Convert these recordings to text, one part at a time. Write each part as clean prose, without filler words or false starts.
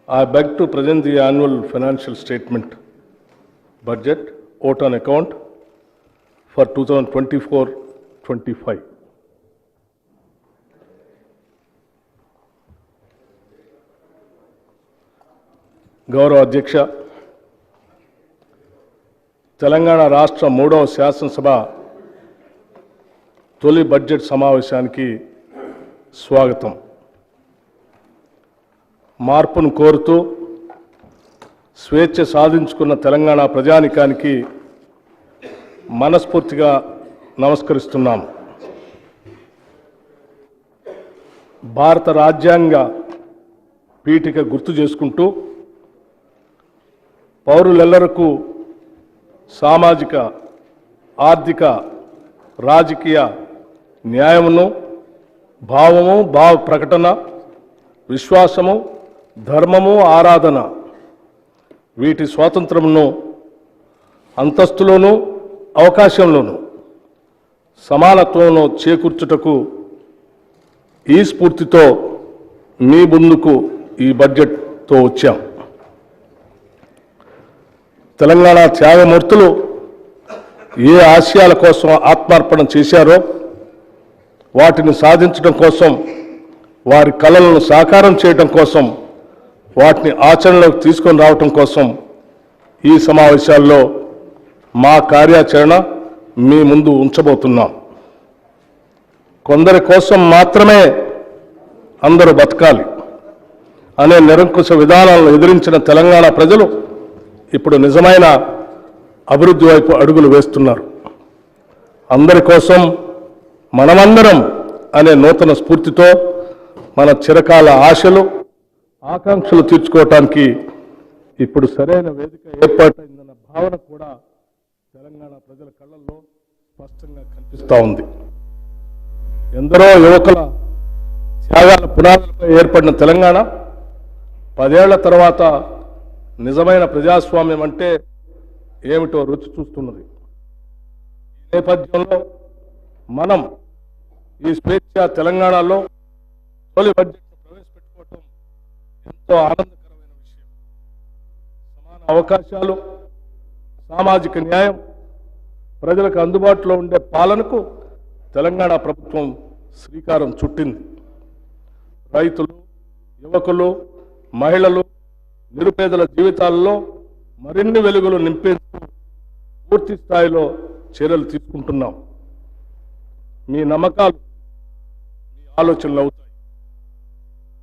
I beg to present the annual financial statement budget vote on account for 2024-25. గౌరవ అధ్యక్ష, తెలంగాణ రాష్ట్ర 3వ శాసనసభ తొలి బడ్జెట్ సమావేశానికి స్వాగతం. మార్పును కోరుతూ స్వేచ్ఛ సాధించుకున్న తెలంగాణ ప్రజానికానికి మనస్ఫూర్తిగా నమస్కరిస్తున్నాం. భారత రాజ్యాంగ పీఠిక గుర్తు చేసుకుంటూ పౌరులెల్లరకు సామాజిక, ఆర్థిక, రాజకీయ న్యాయమును, భావ ప్రకటన, విశ్వాసము, ధర్మము, ఆరాధన వీటి స్వాతంత్రమును అంతస్తులోనూ అవకాశంలోనూ సమానత్వంలో చేకూర్చుటకు ఈ స్ఫూర్తితో మీ ముందుకు ఈ బడ్జెట్తో వచ్చాం. తెలంగాణ త్యాగమూర్తులు ఏ ఆశయాల కోసం ఆత్మార్పణ చేశారో వాటిని సాధించడం కోసం, వారి కలలను సాకారం చేయడం కోసం, వాటిని ఆచరణలోకి తీసుకొని రావటం కోసం ఈ సమావేశాల్లో మా కార్యాచరణ మీ ముందు ఉంచబోతున్నాం. కొందరి కోసం మాత్రమే అందరూ బతకాలి అనే నిరంకుశ విధానాలను ఎదిరించిన తెలంగాణ ప్రజలు ఇప్పుడు నిజమైన అభివృద్ధి వైపు అడుగులు వేస్తున్నారు. అందరి కోసం మనమందరం అనే నూతన స్ఫూర్తితో మన చిరకాల ఆశలు, ఆకాంక్షలు తీర్చుకోవటానికి ఇప్పుడు సరైన వేదిక ఏర్పాటైందన్న భావన కూడా తెలంగాణ ప్రజల కళ్ళల్లో స్పష్టంగా కనిపిస్తూ ఉంది. ఎందరో యువకుల త్యాగాల పునాదులపై ఏర్పడిన తెలంగాణ 10 ఏళ్ల తర్వాత నిజమైన ప్రజాస్వామ్యం అంటే ఏమిటో రుచి చూస్తున్నది. ఈ నేపథ్యంలో మనం ఈ స్వేచ్ఛ తెలంగాణలో తొలి బడ్జెట్ను ప్రవేశపెట్టుకోవటం ఎంతో ఆనందకరమైన విషయం. సమాన అవకాశాలు, సామాజిక న్యాయం, ప్రజలకు అందుబాటులో ఉండే పాలనకు తెలంగాణ ప్రభుత్వం శ్రీకారం చుట్టింది. రైతులు, యువకులు, మహిళలు, నిరుపేదల జీవితాల్లో మరిన్ని వెలుగులు నింపేందుకు పూర్తి స్థాయిలో చర్యలు తీసుకుంటున్నాం. మీ నమ్మకాలు మీ ఆలోచనలు అవుతాయి,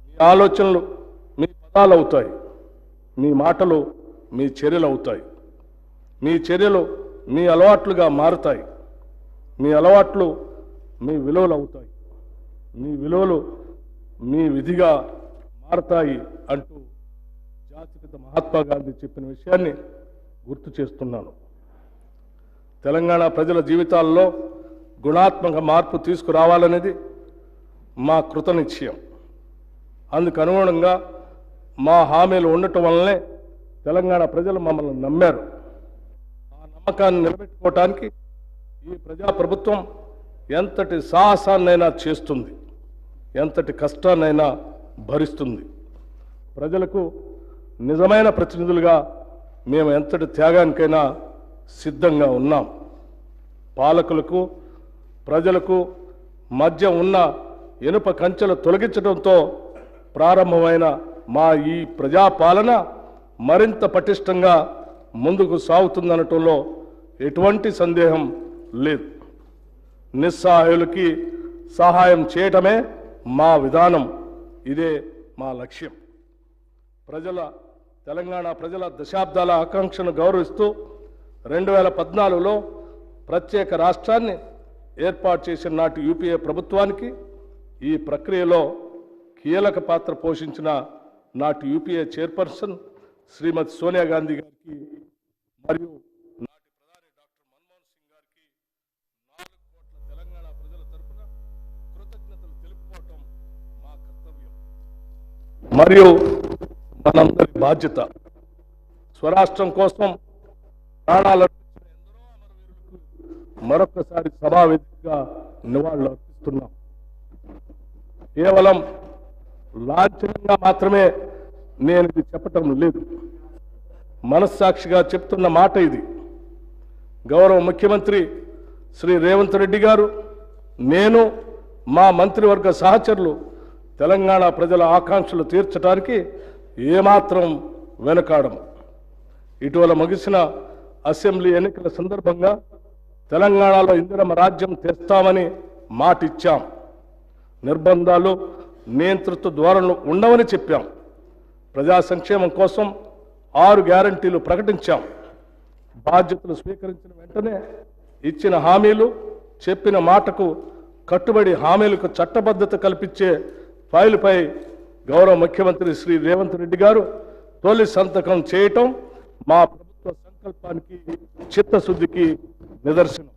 మీ ఆలోచనలు మీ పదాలు అవుతాయి, మీ మాటలు మీ చర్యలు అవుతాయి, మీ చర్యలు మీ అలవాట్లుగా మారుతాయి, మీ అలవాట్లు మీ విలువలు అవుతాయి, మీ విలువలు మీ విధిగా మారతాయి అంటూ జాతిపిత మహాత్మా గాంధీ చెప్పిన విషయాన్ని గుర్తు చేస్తున్నాను. తెలంగాణ ప్రజల జీవితాల్లో గుణాత్మక మార్పు తీసుకురావాలనేది మా కృతనిశ్చయం. అందుకు అనుగుణంగా మా హామీలు ఉండటం వల్లనే తెలంగాణ ప్రజలు మమ్మల్ని నమ్మారు. ఆ నమ్మకాన్ని నిలబెట్టుకోవటానికి ఈ ప్రజాప్రభుత్వం ఎంతటి సాహసాన్నైనా చేస్తుంది, ఎంతటి కష్టాన్నైనా భరిస్తుంది. ప్రజలకు నిజమైన ప్రతినిధులుగా మేము ఎంతటి త్యాగానికైనా సిద్ధంగా ఉన్నాం. పాలకులకు, ప్రజలకు మధ్య ఉన్న ఇనుప కంచెలు తొలగించడంతో ప్రారంభమైన మా ఈ ప్రజాపాలన మరింత పటిష్టంగా ముందుకు సాగుతుందనటంలో ఎటువంటి సందేహం లేదు. నిస్సహాయులకి సహాయం చేయటమే మా విధానం, ఇదే మా లక్ష్యం. తెలంగాణ ప్రజల దశాబ్దాల ఆకాంక్షను గౌరవిస్తూ 2014లో ప్రత్యేక రాష్ట్రాన్ని ఏర్పాటు చేసిన నాటి యూపీఏ ప్రభుత్వానికి ఈ ప్రక్రియలో కీలక పాత్ర పోషించిన నాటి యూపీఏ చైర్పర్సన్ శ్రీమతి సోనియా గాంధీ గారికి మరియు నాటి ప్రధాని డాక్టర్ మన్మోహన్ సింగ్ గారికి 4 కోట్ల తెలంగాణ ప్రజల తరఫున కృతజ్ఞతలు తెలుపుకోవటం మా కర్తవ్యం మరియు మనందరి బాధ్యత. స్వరాష్ట్రం కోసం ప్రాణాలు ఎందరో అమరవీరులకు మరొకసారి సభావేదికగా నివాళులు అర్పిస్తున్నాం. కేవలం లాంఛనంగా మాత్రమే నేను ఇది చెప్పటం లేదు. మనస్సాక్షిగా చెప్తున్న మాట ఇది. గౌరవ ముఖ్యమంత్రి శ్రీ రేవంత్ రెడ్డి గారు, నేను, మా మంత్రివర్గ సహచరులు తెలంగాణ ప్రజల ఆకాంక్షలు తీర్చడానికి ఏమాత్రం వెనుకాడం. ఇటీవల ముగిసిన అసెంబ్లీ ఎన్నికల సందర్భంగా తెలంగాణలో ఇందిరమ్మ రాజ్యం తెస్తామని మాటిచ్చాం. నిర్బంధాలు, నియంతృత్వ ధోరణులు ఉండవని చెప్పాం. ప్రజా సంక్షేమం కోసం 6 గ్యారంటీలు ప్రకటించాం. బాధ్యతలు స్వీకరించిన వెంటనే ఇచ్చిన హామీలు, చెప్పిన మాటకు కట్టుబడి హామీలకు చట్టబద్ధత కల్పించే ఫైలుపై గౌరవ ముఖ్యమంత్రి శ్రీ రేవంత్ రెడ్డి గారు తొలి సంతకం చేయటం మా ప్రభుత్వ సంకల్పానికి, చిత్తశుద్ధికి నిదర్శనం.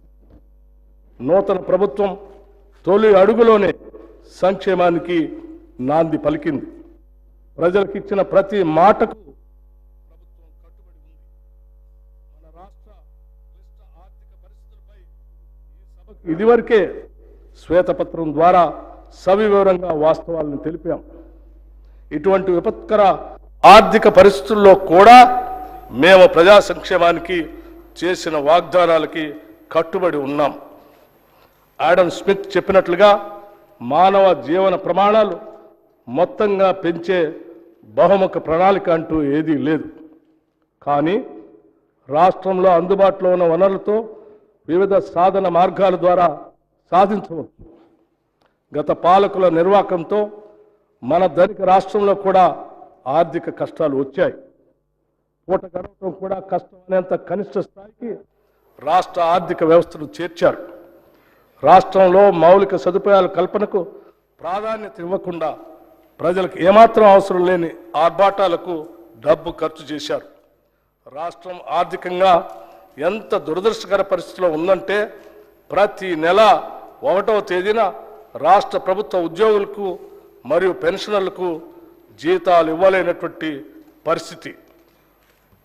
నూతన ప్రభుత్వం తొలి అడుగులోనే సంక్షేమానికి నాంది పలికింది. ప్రజలకు ఇచ్చిన ప్రతి మాటకు ప్రభుత్వం కట్టుబడి ఉంది. మన రాష్ట్ర క్లిష్ట ఆర్థిక పరిస్థితులపై ఈ సభకు ఇదివరకే శ్వేతపత్రం ద్వారా సవివరంగా వాస్తవాలను తెలిపాం. ఇటువంటి విపత్కర ఆర్థిక పరిస్థితుల్లో కూడా మేము ప్రజా సంక్షేమానికి చేసిన వాగ్దానాలకి కట్టుబడి ఉన్నాం. ఆడమ్ స్మిత్ చెప్పినట్లుగా మానవ జీవన ప్రమాణాలు మొత్తంగా పెంచే బహుముఖ ప్రణాళిక అంటూ ఏదీ లేదు. కానీ రాష్ట్రంలో అందుబాటులో ఉన్న వనరులతో వివిధ సాధన మార్గాల ద్వారా సాధించవచ్చు. గత పాలకుల నిర్వాకంతో మన ధనిక రాష్ట్రంలో కూడా ఆర్థిక కష్టాలు వచ్చాయి. పూట గడవటం కూడా కష్టమనేంత కనిష్ట స్థాయికి రాష్ట్ర ఆర్థిక వ్యవస్థను చేర్చారు. రాష్ట్రంలో మౌలిక సదుపాయాల కల్పనకు ప్రాధాన్యత ఇవ్వకుండా ప్రజలకు ఏమాత్రం అవసరం లేని ఆర్భాటాలకు డబ్బు ఖర్చు చేశారు. రాష్ట్రం ఆర్థికంగా ఎంత దురదృష్టకర పరిస్థితిలో ఉందంటే ప్రతి నెల 1వ తేదీన రాష్ట్ర ప్రభుత్వ ఉద్యోగులకు మరియు పెన్షనర్లకు జీతాలు ఇవ్వలేనటువంటి పరిస్థితి.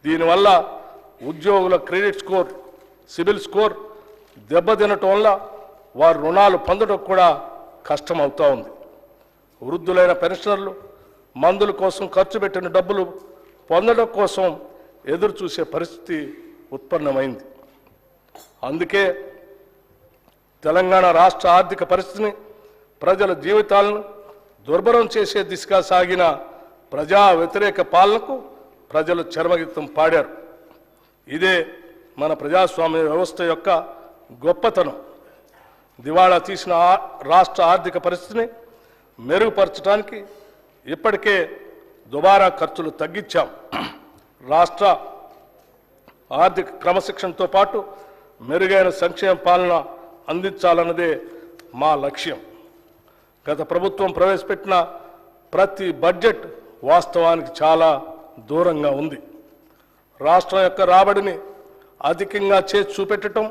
దీనివల్ల ఉద్యోగుల క్రెడిట్ స్కోర్, సిబిల్ స్కోర్ దెబ్బతినటం వల్ల వారు రుణాలు పొందడం కూడా కష్టమవుతూ ఉంది. వృద్ధులైన పెన్షనర్లు మందుల కోసం ఖర్చు పెట్టిన డబ్బులు పొందడం కోసం ఎదురు చూసే పరిస్థితి ఉత్పన్నమైంది. అందుకే తెలంగాణ రాష్ట్ర ఆర్థిక పరిస్థితిని, ప్రజల జీవితాలను దుర్భరం చేసే దిశగా సాగిన ప్రజా వ్యతిరేక పాలనకు ప్రజలు చరమగీతం పాడారు. ఇదే మన ప్రజాస్వామ్య వ్యవస్థ యొక్క గొప్పతనం. దివాళా తీసిన రాష్ట్ర ఆర్థిక పరిస్థితిని మెరుగుపరచడానికి ఇప్పటికే దుబారా ఖర్చులు తగ్గించాం. రాష్ట్ర ఆర్థిక క్రమశిక్షణతో పాటు మెరుగైన సంక్షేమ పాలన అందించాలన్నదే మా లక్ష్యం. గత ప్రభుత్వం ప్రవేశపెట్టిన ప్రతి బడ్జెట్ వాస్తవానికి చాలా దూరంగా ఉంది. రాష్ట్రం యొక్క రాబడిని అధికంగా చేసి చూపెట్టడం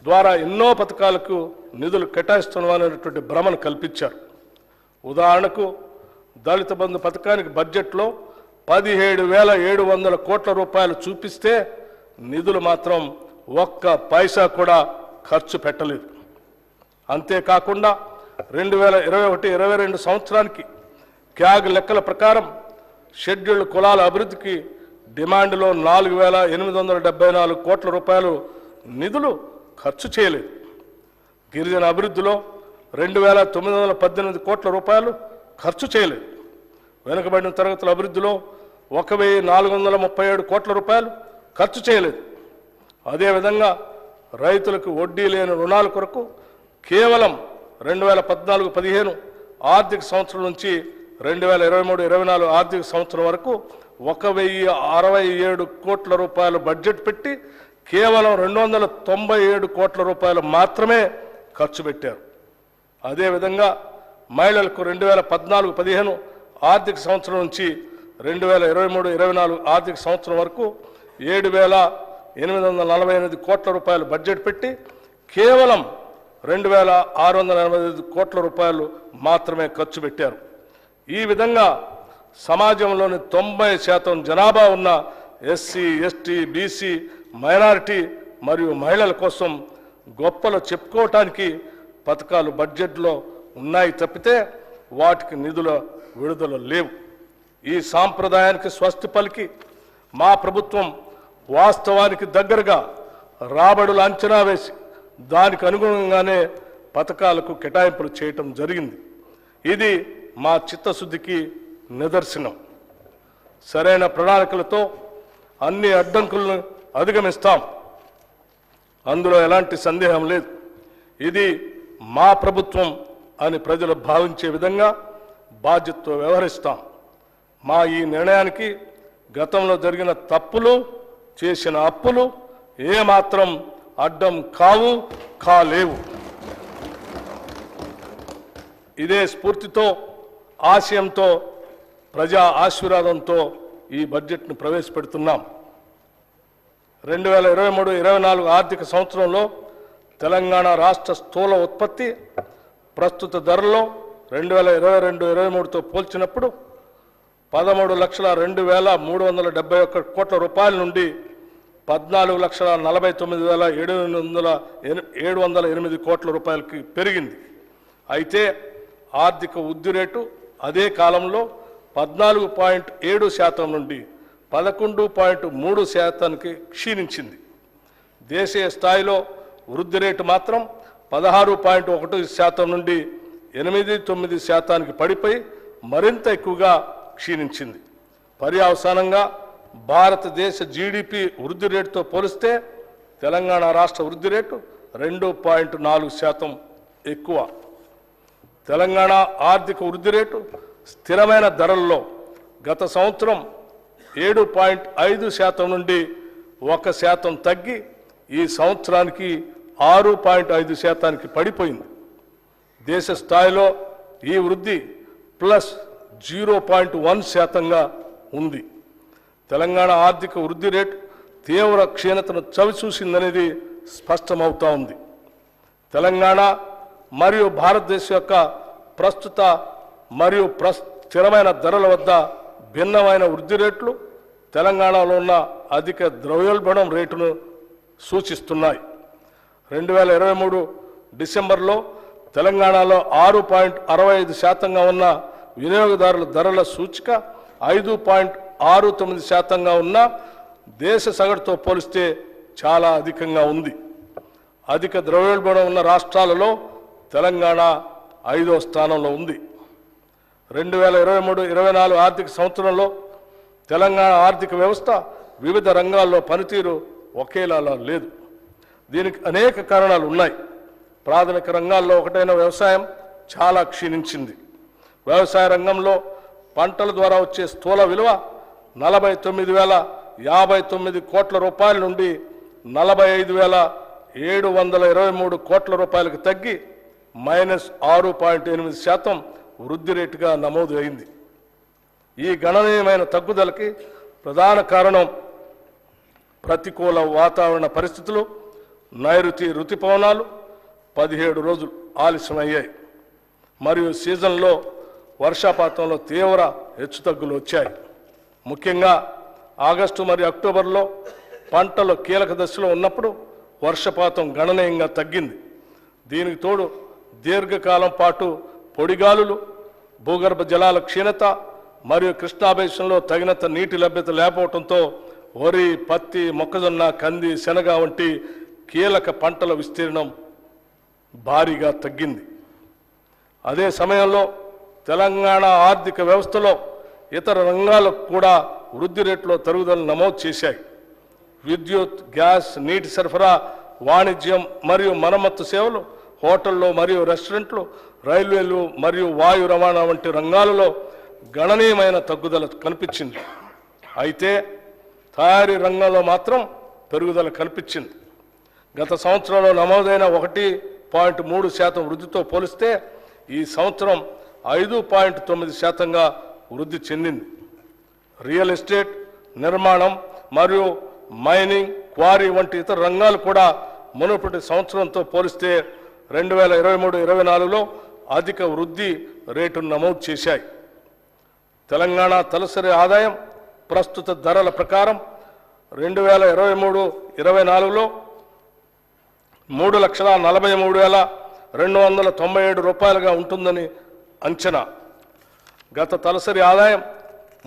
ద్వారా ఎన్నో పథకాలకు నిధులు కేటాయిస్తున్నామనేటువంటి భ్రమను కల్పించారు. ఉదాహరణకు దళిత బంధు పథకానికి బడ్జెట్లో 17,700 కోట్ల రూపాయలు చూపిస్తే నిధులు మాత్రం ఒక్క పైసా కూడా ఖర్చు పెట్టలేదు. అంతేకాకుండా 2021-22 సంవత్సరానికి క్యాగ్ లెక్కల ప్రకారం షెడ్యూల్డ్ కులాల అభివృద్ధికి డిమాండ్లో 4,874 కోట్ల రూపాయలు నిధులు ఖర్చు చేయలేదు. గిరిజన అభివృద్ధిలో 2,918 కోట్ల రూపాయలు ఖర్చు చేయలేదు. వెనుకబడిన తరగతుల అభివృద్ధిలో 1,437 కోట్ల రూపాయలు ఖర్చు చేయలేదు. అదేవిధంగా రైతులకు వడ్డీ లేని రుణాల కొరకు కేవలం 2014-15 ఆర్థిక సంవత్సరం నుంచి 2023-24 ఆర్థిక సంవత్సరం వరకు 1,067 కోట్ల రూపాయలు బడ్జెట్ పెట్టి కేవలం 297 కోట్ల రూపాయలు మాత్రమే ఖర్చు పెట్టారు. అదేవిధంగా మహిళలకు 2014-15 ఆర్థిక సంవత్సరం నుంచి 2023-24 ఆర్థిక సంవత్సరం వరకు 7,848 కోట్ల రూపాయలు బడ్జెట్ పెట్టి కేవలం 2,685 కోట్ల రూపాయలు మాత్రమే ఖర్చు పెట్టారు. ఈ విధంగా సమాజంలోని 90% జనాభా ఉన్న ఎస్సీ, ఎస్టీ, బీసీ, మైనారిటీ మరియు మహిళల కోసం గొప్పలు చెప్పుకోవటానికి పథకాలు బడ్జెట్లో ఉన్నాయి తప్పితే వాటికి నిధుల విడుదల లేవు. ఈ సాంప్రదాయానికి స్వస్తి పలికి మా ప్రభుత్వం వాస్తవానికి దగ్గరగా రాబడులు అంచనా వేసి దానికి అనుగుణంగానే పథకాలకు కేటాయింపులు చేయటం జరిగింది. ఇది మా చిత్తశుద్ధికి నిదర్శనం. సరైన ప్రణాళికలతో అన్ని అడ్డంకులను అధిగమిస్తాం, అందులో ఎలాంటి సందేహం లేదు. ఇది మా ప్రభుత్వం అని ప్రజలు భావించే విధంగా బాధ్యతతో వ్యవహరిస్తాం. మా ఈ నిర్ణయానికి గతంలో జరిగిన తప్పులు, చేసిన అప్పులు ఏమాత్రం అడ్డం కాలేవు. ఇదే స్ఫూర్తితో, ఆశయంతో, ప్రజా ఆశీర్వాదంతో ఈ బడ్జెట్ను ప్రవేశపెడుతున్నాం. 2023-24 ఆర్థిక సంవత్సరంలో తెలంగాణ రాష్ట్ర స్థూల ఉత్పత్తి ప్రస్తుత ధరలో 2022-23తో పోల్చినప్పుడు 13,02,371 కోట్ల రూపాయల నుండి 14,49,708 కోట్ల రూపాయలకి పెరిగింది. అయితే ఆర్థిక వృద్ధి రేటు అదే కాలంలో 14.7% నుండి 11.3% క్షీణించింది. దేశీయ స్థాయిలో వృద్ధి రేటు మాత్రం 16.1% నుండి 8.9% పడిపోయి మరింత ఎక్కువగా క్షీణించింది. పర్యవసానంగా భారతదేశ జీడిపి వృద్ధి రేటుతో పోలిస్తే తెలంగాణ రాష్ట్ర వృద్ధి రేటు 2.4% ఎక్కువ. తెలంగాణ ఆర్థిక వృద్ధి రేటు స్థిరమైన ధరల్లో గత సంవత్సరం 7.5% నుండి 1% తగ్గి ఈ సంవత్సరానికి 6.5% పడిపోయింది. దేశ స్థాయిలో ఈ వృద్ధి +0.1%గా ఉంది. తెలంగాణ ఆర్థిక వృద్ధి రేటు తీవ్ర క్షీణతను చవిచూసిందనేది స్పష్టమవుతా ఉంది. తెలంగాణ మరియు భారతదేశం యొక్క ప్రస్తుత మరియు స్థిరమైన ధరల వద్ద భిన్నమైన వృద్ధి రేట్లు తెలంగాణలో ఉన్న అధిక ద్రవ్యోల్బణం రేటును సూచిస్తున్నాయి. 2023 డిసెంబర్లో తెలంగాణలో 6.65%గా ఉన్న వినియోగదారుల ధరల సూచిక 5.69%గా ఉన్న దేశ సగటుతో పోలిస్తే చాలా అధికంగా ఉంది. అధిక ద్రవ్యోల్బణం ఉన్న రాష్ట్రాలలో తెలంగాణ 5వ స్థానంలో ఉంది. 2023-24 ఆర్థిక సంవత్సరంలో తెలంగాణ ఆర్థిక వ్యవస్థ వివిధ రంగాల్లో పనితీరు ఒకేలా లేదు. దీనికి అనేక కారణాలు ఉన్నాయి. ప్రాథమిక రంగాల్లో ఒకటైన వ్యవసాయం చాలా క్షీణించింది. వ్యవసాయ రంగంలో పంటల ద్వారా వచ్చే స్థూల విలువ 49,059 కోట్ల రూపాయల నుండి 45,723 కోట్ల రూపాయలకు తగ్గి -6.8% వృద్ధి రేటుగా నమోదు అయింది. ఈ గణనీయమైన తగ్గుదలకి ప్రధాన కారణం ప్రతికూల వాతావరణ పరిస్థితులు, నైరుతి రుతుపవనాలు 17 రోజులు ఆలస్యమయ్యాయి మరియు సీజన్లో వర్షపాతంలో తీవ్ర హెచ్చుతగ్గులు వచ్చాయి. ముఖ్యంగా ఆగస్టు మరియు అక్టోబర్లో పంటలు కీలక దశలో ఉన్నప్పుడు వర్షపాతం గణనీయంగా తగ్గింది. దీనికి తోడు దీర్ఘకాలం పాటు పొడిగాలులు, భూగర్భ జలాల క్షీణత మరియు కృష్ణాబేసిన్లో తగినంత నీటి లభ్యత లేకపోవడంతో వరి, పత్తి, మొక్కజొన్న, కంది, శనగ వంటి కీలక పంటల విస్తీర్ణం భారీగా తగ్గింది. అదే సమయంలో తెలంగాణ ఆర్థిక వ్యవస్థలో ఇతర రంగాలకు కూడా వృద్ధి రేట్లో తరుగుదల నమోదు చేశాయి. విద్యుత్, గ్యాస్, నీటి సరఫరా, వాణిజ్యం మరియు మరమ్మత్తు సేవలు, హోటళ్లు మరియు రెస్టారెంట్లు, రైల్వేలు మరియు వాయు రవాణా వంటి రంగాలలో గణనీయమైన తగ్గుదల కనిపించింది. అయితే తయారీ రంగంలో మాత్రం పెరుగుదల కనిపించింది. గత సంవత్సరంలో నమోదైన 1.3% వృద్ధితో పోలిస్తే ఈ సంవత్సరం 5.9%గా వృద్ధి చెందింది. రియల్ ఎస్టేట్, నిర్మాణం మరియు మైనింగ్, క్వారీ వంటి ఇతర రంగాలు కూడా మునుపటి సంవత్సరంతో పోలిస్తే 2023-24లో అధిక వృద్ధి రేటును నమోదు చేశాయి. తెలంగాణ తలసరి ఆదాయం ప్రస్తుత ధరల ప్రకారం 2023-24లో 3,43,297 రూపాయలుగా ఉంటుందని అంచనా. గత తలసరి ఆదాయం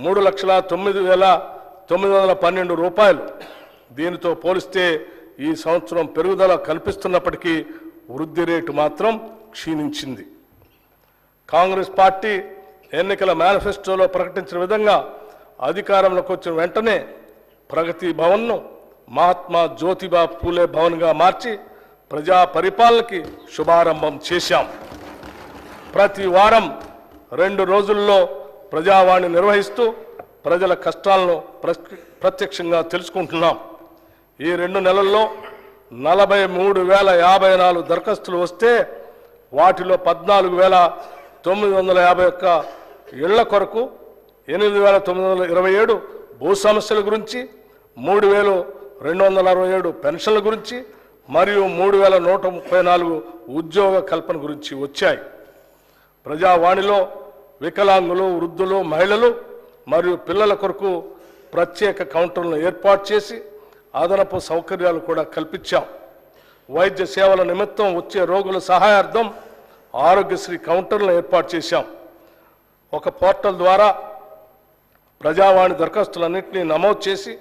3,09,912 రూపాయలు. దీనితో పోలిస్తే ఈ సంవత్సరం పెరుగుదల కల్పిస్తున్నప్పటికీ వృద్ధి రేటు మాత్రం క్షీణించింది. కాంగ్రెస్ పార్టీ ఎన్నికల మేనిఫెస్టోలో ప్రకటించిన విధంగా అధికారంలోకి వచ్చిన వెంటనే ప్రగతి భవన్ను మహాత్మా జ్యోతిబా పూలే భవన్గా మార్చి ప్రజా పరిపాలనకి శుభారంభం చేశాం. ప్రతి వారం 2 రోజుల్లో ప్రజావాణి నిర్వహిస్తూ ప్రజల కష్టాలను ప్రత్యక్షంగా తెలుసుకుంటున్నాం. ఈ 2 నెలల్లో 43,054 దరఖాస్తులు వస్తే వాటిలో 14,951 ఇళ్ల కొరకు, 8,927 భూ సమస్యల గురించి, 3,267 పెన్షన్ల గురించి మరియు 3,134 ఉద్యోగ కల్పన గురించి వచ్చాయి. ప్రజావాణిలో వికలాంగులు, వృద్ధులు, మహిళలు మరియు పిల్లల కొరకు ప్రత్యేక కౌంటర్లను ఏర్పాటు చేసి అదనపు సౌకర్యాలు కూడా కల్పించాం. వైద్య సేవల నిమిత్తం వచ్చే రోగుల సహాయార్థం ఆరోగ్యశ్రీ కౌంటర్లను ఏర్పాటు చేశాం. ఒక పోర్టల్ ద్వారా ప్రజావాణి దరఖాస్తులన్నింటినీ నమోదు చేసి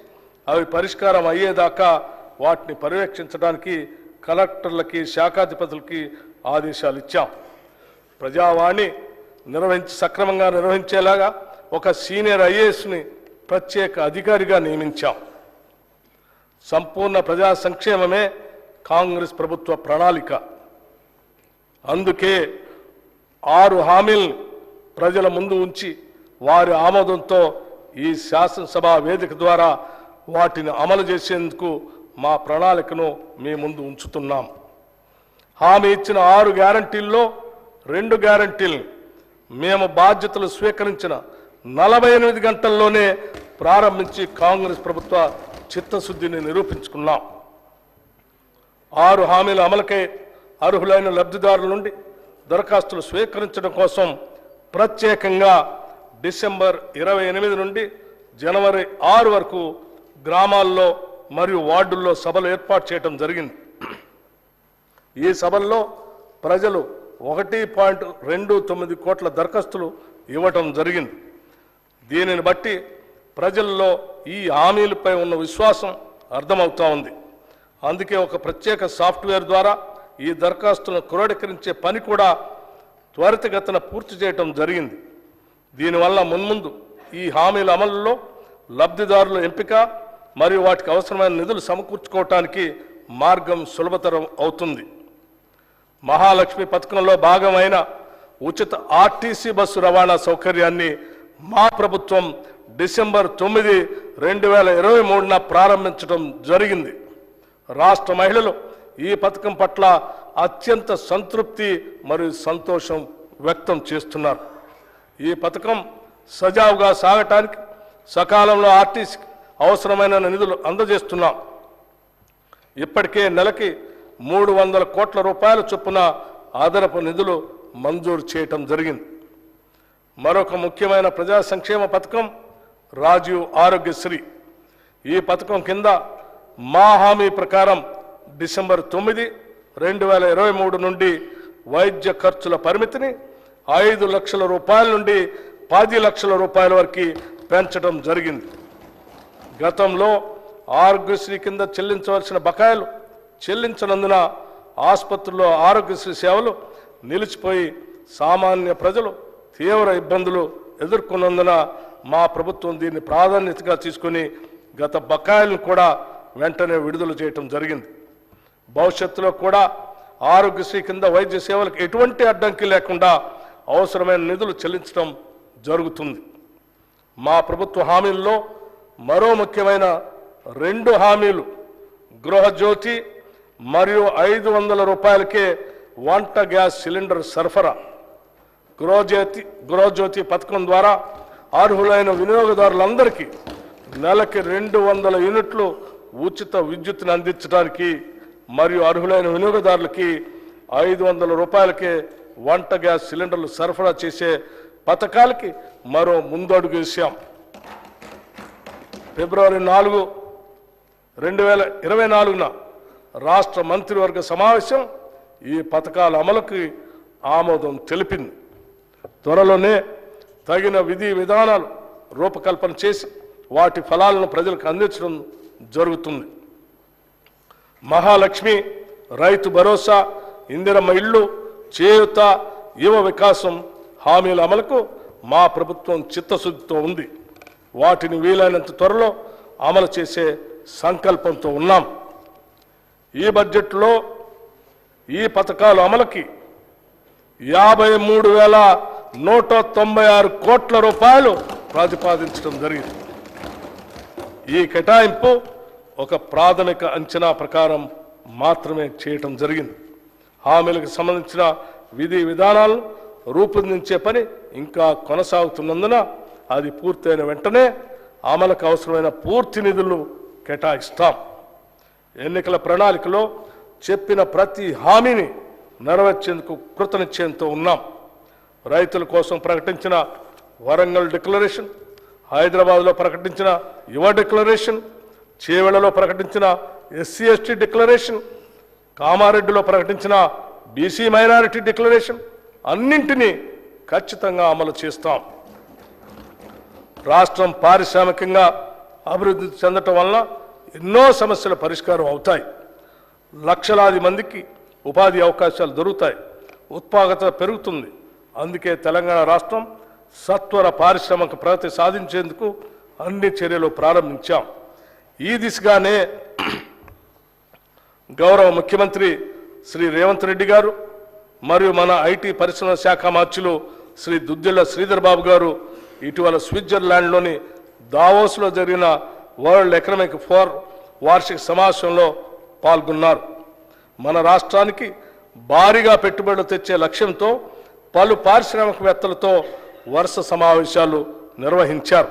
అవి పరిష్కారం అయ్యేదాకా వాటిని పర్యవేక్షించడానికి కలెక్టర్లకి, శాఖాధిపతులకి ఆదేశాలు ఇచ్చాం. ప్రజావాణి సక్రమంగా నిర్వహించేలాగా ఒక సీనియర్ ఐఏఎస్ని ప్రత్యేక అధికారిగా నియమించాం. సంపూర్ణ ప్రజా సంక్షేమమే కాంగ్రెస్ ప్రభుత్వ ప్రణాళిక. అందుకే 6 హామీలను ప్రజల ముందు ఉంచి వారి ఆమోదంతో ఈ శాసనసభ వేదిక ద్వారా వాటిని అమలు చేసేందుకు మా ప్రణాళికను మీ ముందు ఉంచుతున్నాం. హామీ ఇచ్చిన 6 గ్యారంటీల్లో 2 గ్యారంటీలను మేము బాధ్యతలు స్వీకరించిన 48 గంటల్లోనే ప్రారంభించి కాంగ్రెస్ ప్రభుత్వ చిత్తశుద్ధిని నిరూపించుకున్నాం. 6 హామీల అమలుకై అర్హులైన లబ్ధిదారుల నుండి దరఖాస్తులు స్వీకరించడం కోసం ప్రత్యేకంగా డిసెంబర్ 28 నుండి జనవరి 6 వరకు గ్రామాల్లో మరియు వార్డుల్లో సభలు ఏర్పాటు చేయడం జరిగింది. ఈ సభల్లో ప్రజలు 1.29 కోట్ల దరఖాస్తులు ఇవ్వటం జరిగింది. దీనిని బట్టి ప్రజల్లో ఈ హామీలపై ఉన్న విశ్వాసం అర్థమవుతా ఉంది. అందుకే ఒక ప్రత్యేక సాఫ్ట్వేర్ ద్వారా ఈ దరఖాస్తులను క్రోడీకరించే పని కూడా త్వరితగతిన పూర్తి చేయటం జరిగింది. దీనివల్ల మున్ముందు ఈ హామీల అమలులో లబ్ధిదారుల ఎంపిక మరియు వాటికి అవసరమైన నిధులు సమకూర్చుకోవటానికి మార్గం సులభతరం అవుతుంది. మహాలక్ష్మి పథకంలో భాగమైన ఉచిత ఆర్టీసీ బస్సు రవాణా సౌకర్యాన్ని మా ప్రభుత్వం డిసెంబర్ 9, 2023న ప్రారంభించడం జరిగింది. రాష్ట్ర మహిళలు ఈ పథకం పట్ల అత్యంత సంతృప్తి మరియు సంతోషం వ్యక్తం చేస్తున్నారు. ఈ పథకం సజావుగా సాగటానికి సకాలంలో ఆర్టీసీకి అవసరమైన నిధులు అందజేస్తున్నాం. ఇప్పటికే నెలకి 300 కోట్ల రూపాయల చొప్పున అదనపు నిధులు మంజూరు చేయటం జరిగింది. మరొక ముఖ్యమైన ప్రజా సంక్షేమ పథకం రాజీవ్ ఆరోగ్యశ్రీ. ఈ పథకం కింద మా హామీ ప్రకారం డిసెంబర్ 9, 2023 నుండి వైద్య ఖర్చుల పరిమితిని 5 లక్షల రూపాయల నుండి 10 లక్షల రూపాయల వరకు పెంచడం జరిగింది. గతంలో ఆరోగ్యశ్రీ కింద చెల్లించవలసిన బకాయిలు చెల్లించనందున ఆసుపత్రుల్లో ఆరోగ్యశ్రీ సేవలు నిలిచిపోయి సామాన్య ప్రజలు తీవ్ర ఇబ్బందులు ఎదుర్కొన్నందున మా ప్రభుత్వం దీన్ని ప్రాధాన్యతగా తీసుకుని గత బకాయిలను కూడా వెంటనే విడుదల చేయటం జరిగింది. భవిష్యత్తులో కూడా ఆరోగ్యశ్రీ కింద వైద్య సేవలకు ఎటువంటి అడ్డంకి లేకుండా అవసరమైన నిధులు చెల్లించడం జరుగుతుంది. మా ప్రభుత్వ హామీల్లో మరో ముఖ్యమైన 2 హామీలు గృహజ్యోతి మరియు 500 రూపాయలకే వంట గ్యాస్ సిలిండర్ సరఫరా. గృహజ్యోతి పథకం ద్వారా అర్హులైన వినియోగదారులందరికీ నెలకి 200 యూనిట్లు ఉచిత విద్యుత్తును అందించడానికి మరియు అర్హులైన వినియోగదారులకి 500 రూపాయలకే వంట గ్యాస్ సిలిండర్లు సరఫరా చేసే పథకాలకి మరో ముందడుగు వేశాం. ఫిబ్రవరి 4, 2024న రాష్ట్ర మంత్రివర్గ సమావేశం ఈ పథకాల అమలుకి ఆమోదం తెలిపింది. త్వరలోనే తగిన విధి విధానాలు రూపకల్పన చేసి వాటి ఫలాలను ప్రజలకు అందించడం జరుగుతుంది. మహాలక్ష్మి, రైతు భరోసా, ఇందిరమ్మ ఇళ్ళు, చేయూత, యువ వికాసం హామీల అమలుకు మా ప్రభుత్వం చిత్తశుద్ధితో ఉంది. వాటిని వీలైనంత త్వరలో అమలు చేసే సంకల్పంతో ఉన్నాం. ఈ బడ్జెట్లో ఈ పథకాల అమలుకి 53,196 కోట్ల రూపాయలు ప్రతిపాదించడం జరిగింది. ఈ కేటాయింపు ఒక ప్రాథమిక అంచనా ప్రకారం మాత్రమే చేయటం జరిగింది. హామీలకు సంబంధించిన విధి విధానాలను రూపొందించే పని ఇంకా కొనసాగుతున్నందున అది పూర్తయిన వెంటనే అమలుకు అవసరమైన పూర్తి నిధులు కేటాయిస్తాం. ఎన్నికల ప్రణాళికలో చెప్పిన ప్రతి హామీని నెరవేర్చేందుకు కృతనిశ్చయంతో ఉన్నాం. రైతుల కోసం ప్రకటించిన వరంగల్ డిక్లరేషన్, హైదరాబాద్లో ప్రకటించిన యువ డిక్లరేషన్, చేవెళ్లలో ప్రకటించిన ఎస్సీ ఎస్టీ డిక్లరేషన్, కామారెడ్డిలో ప్రకటించిన బీసీ మైనారిటీ డిక్లరేషన్ అన్నింటినీ ఖచ్చితంగా అమలు చేస్తాం. రాష్ట్రం పారిశ్రామికంగా అభివృద్ధి చెందటం వలన ఎన్నో సమస్యల పరిష్కారం అవుతాయి. లక్షలాది మందికి ఉపాధి అవకాశాలు దొరుకుతాయి. ఉత్పాదకత పెరుగుతుంది. అందుకే తెలంగాణ రాష్ట్రం సత్వర పారిశ్రామిక ప్రగతి సాధించేందుకు అన్ని చర్యలు ప్రారంభించాం. ఈ దిశగానే గౌరవ ముఖ్యమంత్రి శ్రీ రేవంత్ రెడ్డి గారు మరియు మన ఐటీ పరిశ్రమల శాఖ మార్చులు శ్రీ దుద్దిళ్ల శ్రీధర్ బాబు గారు ఇటీవల స్విట్జర్లాండ్లోని దావోస్లో జరిగిన వరల్డ్ ఎకనామిక్ ఫోరం వార్షిక సమావేశంలో పాల్గొన్నారు. మన రాష్ట్రానికి భారీగా పెట్టుబడులు తెచ్చే లక్ష్యంతో పలు పారిశ్రామికవేత్తలతో వరుస సమావేశాలు నిర్వహించారు.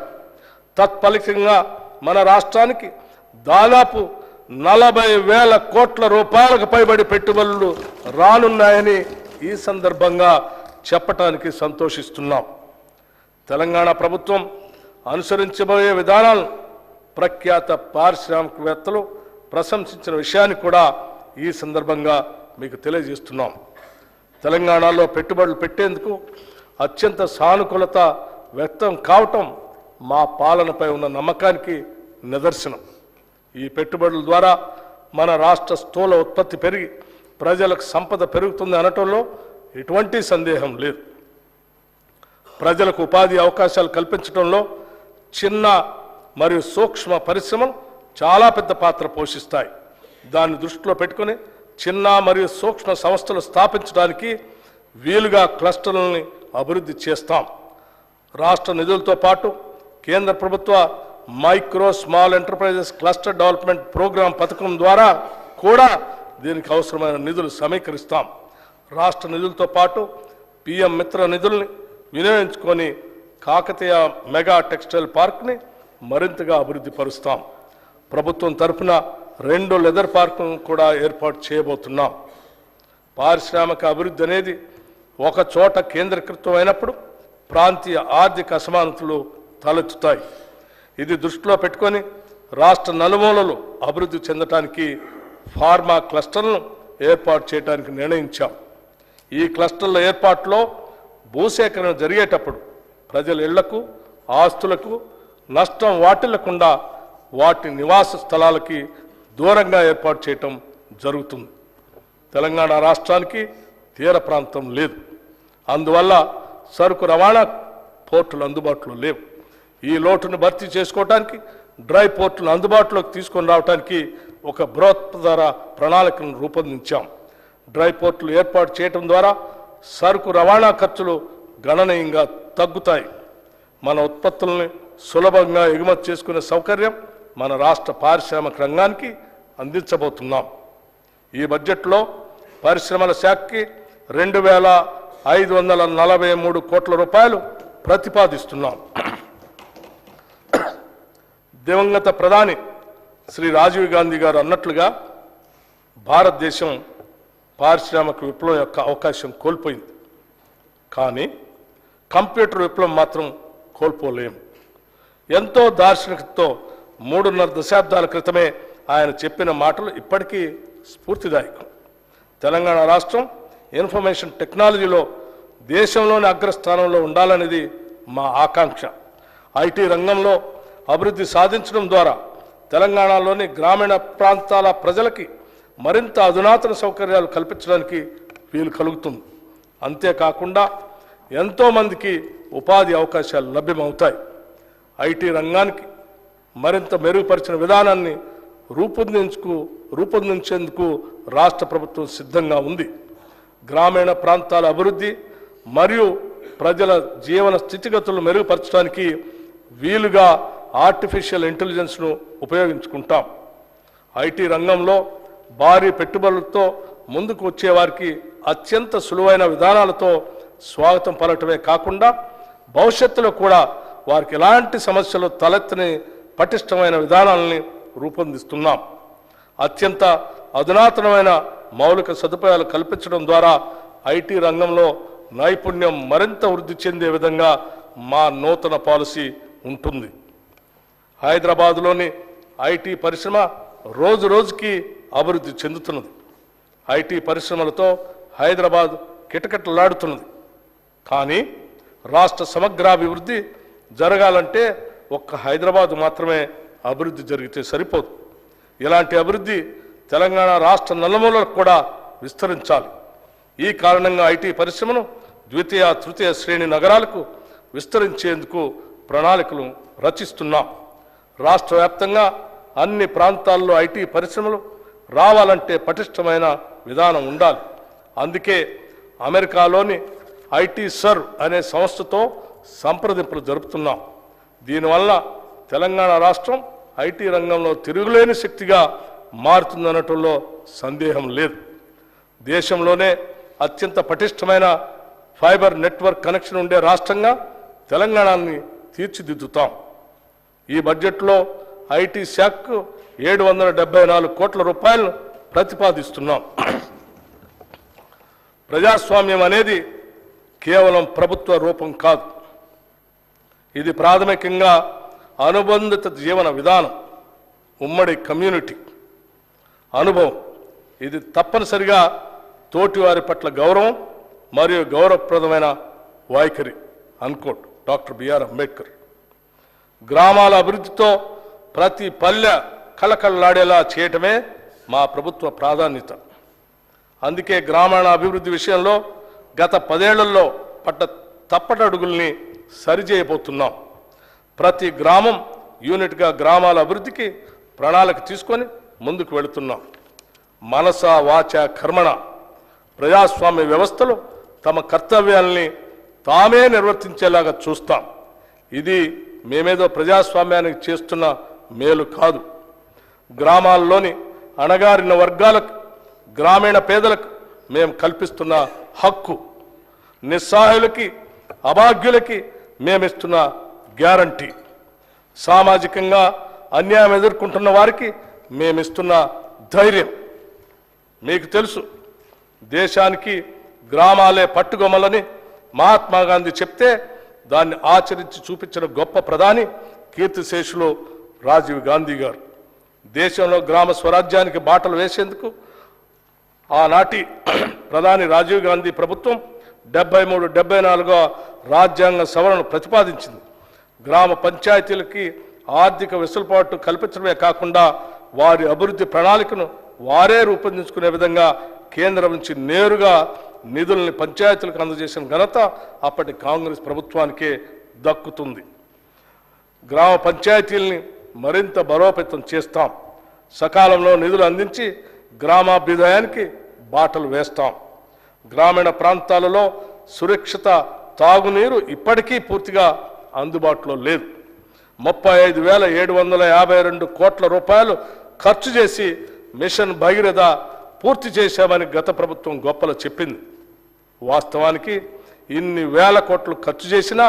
తత్ఫలితంగా మన రాష్ట్రానికి దాదాపు 40,000 కోట్ల రూపాయలకు పైబడి పెట్టుబడులు రానున్నాయని ఈ సందర్భంగా చెప్పటానికి సంతోషిస్తున్నాం. తెలంగాణ ప్రభుత్వం అనుసరించబోయే విధానాలను ప్రఖ్యాత పారిశ్రామికవేత్తలు ప్రశంసించిన విషయాన్ని కూడా ఈ సందర్భంగా మీకు తెలియజేస్తున్నాం. తెలంగాణలో పెట్టుబడులు పెట్టేందుకు అత్యంత సానుకూలత వ్యక్తం కావటం మా పాలనపై ఉన్న నమ్మకానికి నిదర్శనం. ఈ పెట్టుబడుల ద్వారా మన రాష్ట్ర స్థూల ఉత్పత్తి పెరిగి ప్రజలకు సంపద పెరుగుతుంది అనటంలో ఎటువంటి సందేహం లేదు. ప్రజలకు ఉపాధి అవకాశాలు కల్పించడంలో చిన్న మరియు సూక్ష్మ పరిశ్రమలు చాలా పెద్ద పాత్ర పోషిస్తాయి. దాన్ని దృష్టిలో పెట్టుకుని చిన్న మరియు సూక్ష్మ సంస్థలు స్థాపించడానికి వీలుగా క్లస్టర్లని అభివృద్ధి చేస్తాం. రాష్ట్ర నిధులతో పాటు కేంద్ర ప్రభుత్వ micro small enterprises cluster development programme పథకం ద్వారా కూడా దీనికి అవసరమైన నిధులు సమీకరిస్తాం. రాష్ట్ర నిధులతో పాటు పిఎం మిత్ర నిధుల్ని వినియోగించుకొని కాకతీయ మెగా టెక్స్టైల్ పార్క్ని మరింతగా అభివృద్ధి పరుస్తాం. ప్రభుత్వం తరఫున 2 లెదర్ పార్కులను కూడా ఏర్పాటు చేయబోతున్నాం. పారిశ్రామిక అభివృద్ధి అనేది ఒక చోట కేంద్రీకృతం అయినప్పుడు ప్రాంతీయ ఆర్థిక అసమానతలు తలెత్తుతాయి. ఇది దృష్టిలో పెట్టుకొని రాష్ట్ర నలుమూలలు అభివృద్ధి చెందడానికి ఫార్మా క్లస్టర్లను ఏర్పాటు చేయడానికి నిర్ణయించాం. ఈ క్లస్టర్ల ఏర్పాటులో భూసేకరణ జరిగేటప్పుడు ప్రజల ఇళ్లకు ఆస్తులకు నష్టం వాటిల్లకుండా వాటి నివాస స్థలాలకి దూరంగా ఏర్పాటు చేయటం జరుగుతుంది. తెలంగాణ రాష్ట్రానికి తీర ప్రాంతం లేదు. అందువల్ల సరుకు రవాణా పోర్టులు అందుబాటులో లేవు. ఈ లోటును భర్తీ చేసుకోవడానికి డ్రై పోర్టులను అందుబాటులోకి తీసుకొని రావడానికి ఒక బృహత్తర ప్రణాళికను రూపొందించాం. డ్రై పోర్టులు ఏర్పాటు చేయడం ద్వారా సరుకు రవాణా ఖర్చులు గణనీయంగా తగ్గుతాయి. మన ఉత్పత్తుల్ని సులభంగా ఎగుమతి చేసుకునే సౌకర్యం మన రాష్ట్ర పారిశ్రామిక రంగానికి అందించబోతున్నాం. ఈ బడ్జెట్లో పరిశ్రమల శాఖకి 2,543 కోట్ల రూపాయలు ప్రతిపాదిస్తున్నాం. దివంగత ప్రధాని శ్రీ రాజీవ్ గాంధీ గారు అన్నట్లుగా భారతదేశం పారిశ్రామిక విప్లవం యొక్క అవకాశం కోల్పోయింది. కానీ కంప్యూటర్ విప్లవం మాత్రం కోల్పోలేము. ఎంతో దార్శనికతతో 3.5 దశాబ్దాల క్రితమే ఆయన చెప్పిన మాటలు ఇప్పటికీ స్ఫూర్తిదాయకం. తెలంగాణ రాష్ట్రం ఇన్ఫర్మేషన్ టెక్నాలజీలో దేశంలోని అగ్రస్థానంలో ఉండాలనేది మా ఆకాంక్ష. ఐటీ రంగంలో అభివృద్ధి సాధించడం ద్వారా తెలంగాణలోని గ్రామీణ ప్రాంతాల ప్రజలకి మరింత అధునాతన సౌకర్యాలు కల్పించడానికి వీలు కలుగుతుంది. అంతేకాకుండా ఎంతోమందికి ఉపాధి అవకాశాలు లభ్యమవుతాయి. ఐటీ రంగానికి మరింత మెరుగుపరిచిన విధానాన్ని రూపొందించేందుకు రాష్ట్ర ప్రభుత్వం సిద్ధంగా ఉంది. గ్రామీణ ప్రాంతాల అభివృద్ధి మరియు ప్రజల జీవన స్థితిగతులను మెరుగుపరచడానికి వీలుగా ఆర్టిఫిషియల్ ఇంటెలిజెన్స్ను ఉపయోగించుకుంటాం. ఐటీ రంగంలో భారీ పెట్టుబడులతో ముందుకు వచ్చేవారికి అత్యంత సులువైన విధానాలతో స్వాగతం పలకటమే కాకుండా భవిష్యత్తులో కూడా వారికి ఎలాంటి సమస్యలు తలెత్తని పటిష్టమైన విధానాలని రూపొందిస్తున్నాం. అత్యంత అధునాతనమైన మౌలిక సదుపాయాలు కల్పించడం ద్వారా ఐటీ రంగంలో నైపుణ్యం మరింత వృద్ధి చెందే విధంగా మా నూతన పాలసీ ఉంటుంది. హైదరాబాదులోని ఐటీ పరిశ్రమ రోజు రోజుకి అభివృద్ధి చెందుతున్నది. ఐటీ పరిశ్రమలతో హైదరాబాద్ కిటకిటలాడుతున్నది. కానీ రాష్ట్ర సమగ్రాభివృద్ధి జరగాలంటే ఒక్క హైదరాబాద్ మాత్రమే అభివృద్ధి జరిగితే సరిపోదు. ఇలాంటి అభివృద్ధి తెలంగాణ రాష్ట్ర నలుమూలలకు కూడా విస్తరించాలి. ఈ కారణంగా ఐటీ పరిశ్రమను ద్వితీయ తృతీయ శ్రేణి నగరాలకు విస్తరించేందుకు ప్రణాళికలు రచిస్తున్నాం. రాష్ట్ర వ్యాప్తంగా అన్ని ప్రాంతాల్లో ఐటీ పరిశ్రమలు రావాలంటే పటిష్టమైన విధానం ఉండాలి. అందుకే అమెరికాలోని ఐటీ సర్ అనే సంస్థతో సంప్రదింపులు జరుపుతున్నాం. దీనివల్ల తెలంగాణ రాష్ట్రం ఐటీ రంగంలో తిరుగులేని శక్తిగా మారుతుందనటంలో సందేహం లేదు. దేశంలోనే అత్యంత పటిష్టమైన ఫైబర్ నెట్వర్క్ కనెక్షన్ ఉండే రాష్ట్రంగా తెలంగాణని తీర్చిదిద్దుతాం. ఈ బడ్జెట్లో ఐటీ శాఖకు 774 కోట్ల రూపాయలను ప్రతిపాదిస్తున్నాం. ప్రజాస్వామ్యం అనేది కేవలం ప్రభుత్వ రూపం కాదు. ఇది ప్రాథమికంగా అనుబంధిత జీవన విధానం, ఉమ్మడి కమ్యూనిటీ అనుభవం. ఇది తప్పనిసరిగా తోటివారి పట్ల గౌరవం మరియు గౌరవప్రదమైన వైఖరి అన్కోట్ డాక్టర్ బిఆర్ అంబేద్కర్. గ్రామాల అభివృద్ధితో ప్రతి పల్లె కళకళలాడేలా చేయటమే మా ప్రభుత్వ ప్రాధాన్యత. అందుకే గ్రామీణ అభివృద్ధి విషయంలో గత 10 ఏళ్లలో పడ్డ తప్పటడుగుల్ని సరిచేయబోతున్నాం. ప్రతి గ్రామం యూనిట్గా గ్రామాల అభివృద్ధికి ప్రణాళిక తీసుకొని ముందుకు వెళుతున్నాం. మనస వాచ కర్మణ ప్రజాస్వామ్య వ్యవస్థలో తమ కర్తవ్యాల్ని తామే నిర్వర్తించేలాగా చూస్తాం. ఇది మేమేదో ప్రజాస్వామ్యానికి చేస్తున్న మేలు కాదు. గ్రామాల్లోని అణగారిన వర్గాలకు, గ్రామీణ పేదలకు మేము కల్పిస్తున్న హక్కు, నిస్సహాయులకి అభాగ్యులకి మేమిస్తున్న గ్యారంటీ, సామాజికంగా అన్యాయం ఎదుర్కొంటున్న వారికి మేమిస్తున్న ధైర్యం. మీకు తెలుసు, దేశానికి గ్రామాలే పట్టుగొమ్మలని మహాత్మా గాంధీ చెప్తే దాన్ని ఆచరించి చూపించిన గొప్ప ప్రధాని కీర్తిశేషులు రాజీవ్ గాంధీ గారు. దేశంలో గ్రామ స్వరాజ్యానికి బాటలు వేసేందుకు ఆనాటి ప్రధాని రాజీవ్ గాంధీ ప్రభుత్వం 73-74వ రాజ్యాంగ సవరణను ప్రతిపాదించింది. గ్రామ పంచాయతీలకి ఆర్థిక వెసులుబాటు కల్పించడమే కాకుండా వారి అభివృద్ధి ప్రణాళికను వారే రూపొందించుకునే విధంగా కేంద్రం నుంచి నేరుగా నిధుల్ని పంచాయతీలకు అందజేసిన ఘనత అప్పటి కాంగ్రెస్ ప్రభుత్వానికే దక్కుతుంది. గ్రామ పంచాయతీల్ని మరింత బలోపేతం చేస్తాం. సకాలంలో నిధులు అందించి గ్రామాభ్యుదయానికి బాటలు వేస్తాం. గ్రామీణ ప్రాంతాలలో సురక్షిత తాగునీరు ఇప్పటికీ పూర్తిగా అందుబాటులో లేదు. 35,752 కోట్ల రూపాయలు ఖర్చు చేసి మిషన్ భగీరథ పూర్తి చేశామని గత ప్రభుత్వం గొప్పలు చెప్పింది. వాస్తవానికి ఇన్ని వేల కోట్లు ఖర్చు చేసినా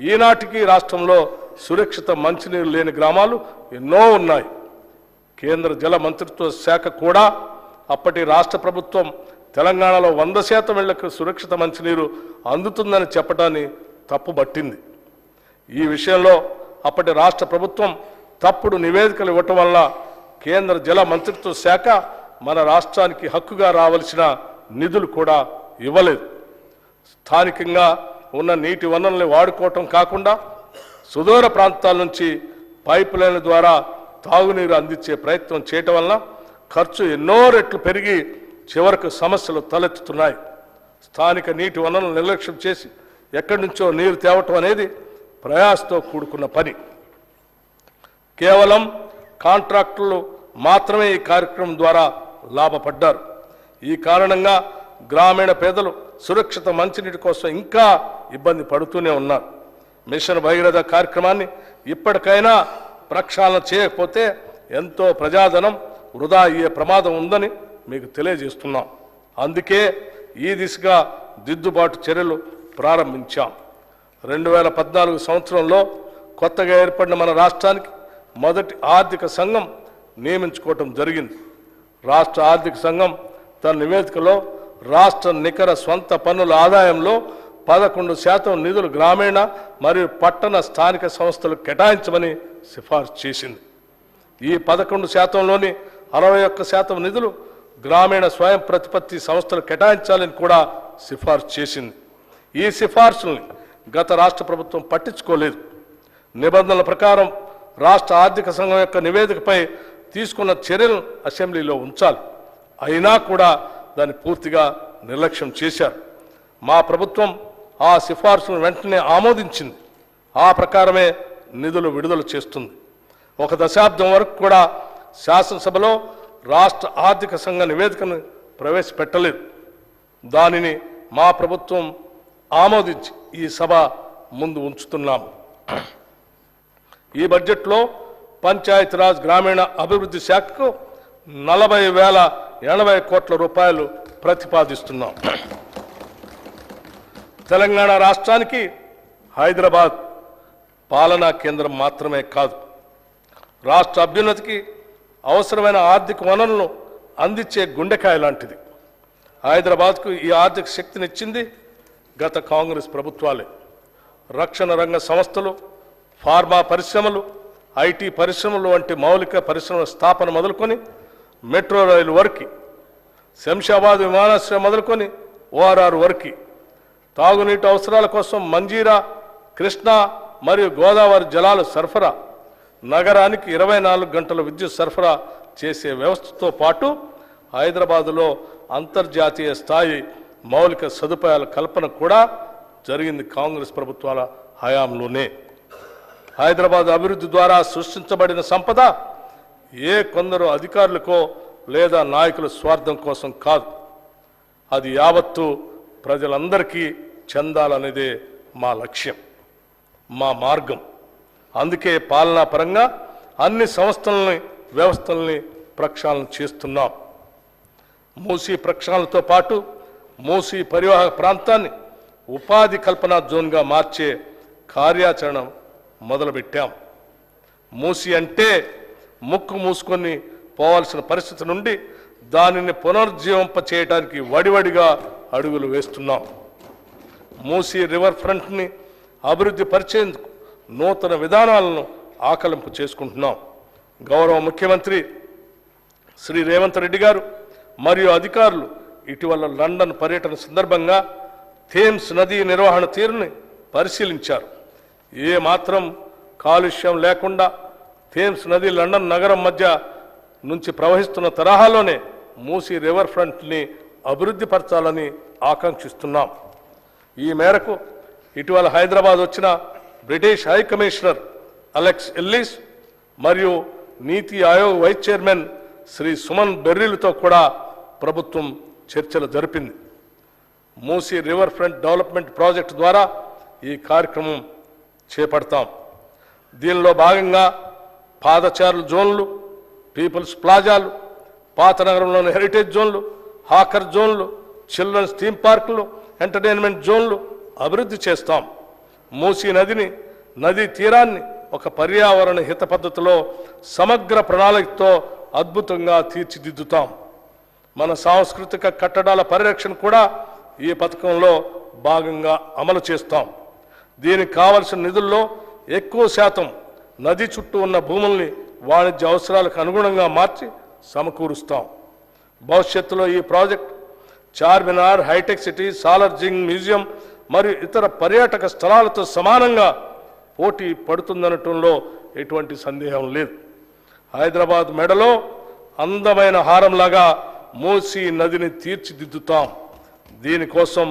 ఈనాటికి రాష్ట్రంలో సురక్షిత మంచినీరు లేని గ్రామాలు ఎన్నో ఉన్నాయి. కేంద్ర జల మంత్రిత్వ శాఖ కూడా అప్పటి రాష్ట్ర ప్రభుత్వం తెలంగాణలో 100% ఇళ్లకు సురక్షిత మంచినీరు అందుతుందని చెప్పడాన్ని తప్పుబట్టింది. ఈ విషయంలో అప్పటి రాష్ట్ర ప్రభుత్వం తప్పుడు నివేదికలు ఇవ్వటం వల్ల కేంద్ర జల మంత్రిత్వ శాఖ మన రాష్ట్రానికి హక్కుగా రావాల్సిన నిధులు కూడా ఇవ్వలేదు. స్థానికంగా ఉన్న నీటి వనరుల్ని వాడుకోవటం కాకుండా సుదూర ప్రాంతాల నుంచి పైప్ లైన్ల ద్వారా తాగునీరు అందించే ప్రయత్నం చేయటం వలన ఖర్చు ఎన్నో రెట్లు పెరిగి చివరకు సమస్యలు తలెత్తుతున్నాయి. స్థానిక నీటి వనరులను నిర్లక్ష్యం చేసి ఎక్కడి నుంచో నీరు తేవటం అనేది ప్రయాసతో కూడుకున్న పని. కేవలం కాంట్రాక్టర్లు మాత్రమే ఈ కార్యక్రమం ద్వారా లాభపడ్డారు. ఈ కారణంగా గ్రామీణ పేదలు సురక్షిత మంచినీటి కోసం ఇంకా ఇబ్బంది పడుతూనే ఉన్నారు. మిషన్ భగీరథ కార్యక్రమాన్ని ఇప్పటికైనా ప్రక్షాళన చేయకపోతే ఎంతో ప్రజాధనం వృధా అయ్యే ప్రమాదం ఉందని మీకు తెలియజేస్తున్నాం. అందుకే ఈ దిశగా దిద్దుబాటు చర్యలు ప్రారంభించాం. 2014 సంవత్సరంలో కొత్తగా ఏర్పడిన మన రాష్ట్రానికి మొదటి ఆర్థిక సంఘం నియమించుకోవటం జరిగింది. రాష్ట్ర ఆర్థిక సంఘం తన నివేదికలో రాష్ట్ర నికర స్వంత పన్నుల ఆదాయంలో 11% నిధులు గ్రామీణ మరియు పట్టణ స్థానిక సంస్థలకు కేటాయించమని సిఫార్సు చేసింది. ఈ 11%లోని 61% నిధులు గ్రామీణ స్వయం ప్రతిపత్తి సంస్థలు కేటాయించాలని కూడా సిఫార్సు చేసింది. ఈ సిఫార్సుల్ని గత రాష్ట్ర ప్రభుత్వం పట్టించుకోలేదు. నిబంధనల ప్రకారం రాష్ట్ర ఆర్థిక సంఘం యొక్క నివేదికపై తీసుకున్న చర్యలను అసెంబ్లీలో ఉంచాలి. అయినా కూడా దాన్ని పూర్తిగా నిర్లక్ష్యం చేశారు. మా ప్రభుత్వం ఆ సిఫార్సులను వెంటనే ఆమోదించింది. ఆ ప్రకారమే నిధులు విడుదల చేస్తుంది. 1 దశాబ్దం వరకు కూడా శాసనసభలో రాష్ట్ర ఆర్థిక సంఘ నివేదికను ప్రవేశపెట్టలేదు. దానిని మా ప్రభుత్వం ఆమోదించి ఈ సభ ముందు ఉంచుతున్నాం. ఈ బడ్జెట్లో పంచాయతీరాజ్ గ్రామీణ అభివృద్ధి శాఖకు 40,080 కోట్ల రూపాయలు ప్రతిపాదిస్తున్నాం. తెలంగాణ రాష్ట్రానికి హైదరాబాద్ పాలనా కేంద్రం మాత్రమే కాదు, రాష్ట్ర అభ్యున్నతికి అవసరమైన ఆర్థిక వనరులను అందించే గుండెకాయ లాంటిది. హైదరాబాద్కు ఈ ఆర్థిక శక్తినిచ్చింది గత కాంగ్రెస్ ప్రభుత్వాలే. రక్షణ రంగ సంస్థలు, ఫార్మా పరిశ్రమలు, ఐటీ పరిశ్రమలు వంటి మౌలిక పరిశ్రమల స్థాపన మొదలుకొని మెట్రో రైలు వరకు, శంషాబాద్ విమానాశ్రయం మొదలుకొని ORR వరకు, తాగునీటి అవసరాల కోసం మంజీరా, కృష్ణా మరియు గోదావరి జలాల సరఫరా, నగరానికి 24 గంటల విద్యుత్ సరఫరా చేసే వ్యవస్థతో పాటు హైదరాబాదులో అంతర్జాతీయ స్థాయి మౌలిక సదుపాయాల కల్పన కూడా జరిగింది కాంగ్రెస్ ప్రభుత్వాల హయాంలోనే. హైదరాబాద్ అభివృద్ధి ద్వారా సృష్టించబడిన సంపద ఏ కొందరు అధికారులకో లేదా నాయకుల స్వార్థం కోసం కాదు, అది యావత్తు ప్రజలందరికీ చెందాలనేదే మా లక్ష్యం, మా మార్గం. అందుకే పాలనా పరంగా అన్ని సంస్థలని, వ్యవస్థల్ని ప్రక్షాళన చేస్తున్నాం. మూసీ ప్రక్షాళనతో పాటు మూసీ పరివాహక ప్రాంతాన్ని ఉపాధి కల్పనా జోన్గా మార్చే కార్యాచరణ మొదలుపెట్టాం. మూసీ అంటే ముక్కు మూసుకొని పోవాల్సిన పరిస్థితి నుండి దానిని పునరుజ్జీవింప చేయడానికి వడివడిగా అడుగులు వేస్తున్నాం. మూసీ రివర్ ఫ్రంట్ని అభివృద్ధి పరిచేందుకు నూతన విధానాలను ఆకలింపు చేసుకుంటున్నాం. గౌరవ ముఖ్యమంత్రి శ్రీ రేవంత్ రెడ్డి గారు మరియు అధికారులు ఇటీవల లండన్ పర్యటన సందర్భంగా థేమ్స్ నదీ నిర్వహణ తీరుని పరిశీలించారు. ఏ మాత్రం కాలుష్యం లేకుండా థేమ్స్ నది లండన్ నగరం మధ్య నుంచి ప్రవహిస్తున్న తరహాలోనే మూసీ రివర్ ఫ్రంట్ని అభివృద్ధి పరచాలని ఆకాంక్షిస్తున్నాం. ఈ మేరకు ఇటీవల హైదరాబాద్ వచ్చిన British high commissioner Alex Ellis మరియు నీతి ఆయోగ్ వైస్ చైర్మన్ శ్రీ సుమన్ బెర్రీలతో కూడా ప్రభుత్వం చర్చలు జరిపింది. Musi river front development project ద్వారా ఈ కార్యక్రమం చేపడతాం. దీనిలో భాగంగా పాదచారుల జోన్లు, పీపుల్స్ ప్లాజాలు, పాత నగరంలోని హెరిటేజ్ జోన్లు, హాకర్ జోన్లు, చిల్డ్రన్స్ థీమ్ పార్కులు, ఎంటర్టైన్మెంట్ జోన్లు అభివృద్ధి చేస్తాం. మూసీ నదీ తీరాన్ని ఒక పర్యావరణ హిత పద్ధతిలో సమగ్ర ప్రణాళికతో అద్భుతంగా తీర్చిదిద్దుతాం. మన సాంస్కృతిక కట్టడాల పరిరక్షణ కూడా ఈ పథకంలో భాగంగా అమలు చేస్తాం. దీనికి కావలసిన నిధుల్లో ఎక్కువ శాతం నది చుట్టూ ఉన్న భూముల్ని వాణిజ్య అవసరాలకు అనుగుణంగా మార్చి సమకూరుస్తాం. భవిష్యత్తులో ఈ ప్రాజెక్ట్ చార్మినార్, హైటెక్ సిటీ, సాలార్జింగ్ మ్యూజియం మరియు ఇతర పర్యాటక స్థలాలతో సమానంగా పోటీ పడుతుందనటంలో ఎటువంటి సందేహం లేదు. హైదరాబాద్ మెడలో అందమైన హారంలాగా మూసీ నదిని తీర్చిదిద్దుతాం. దీనికోసం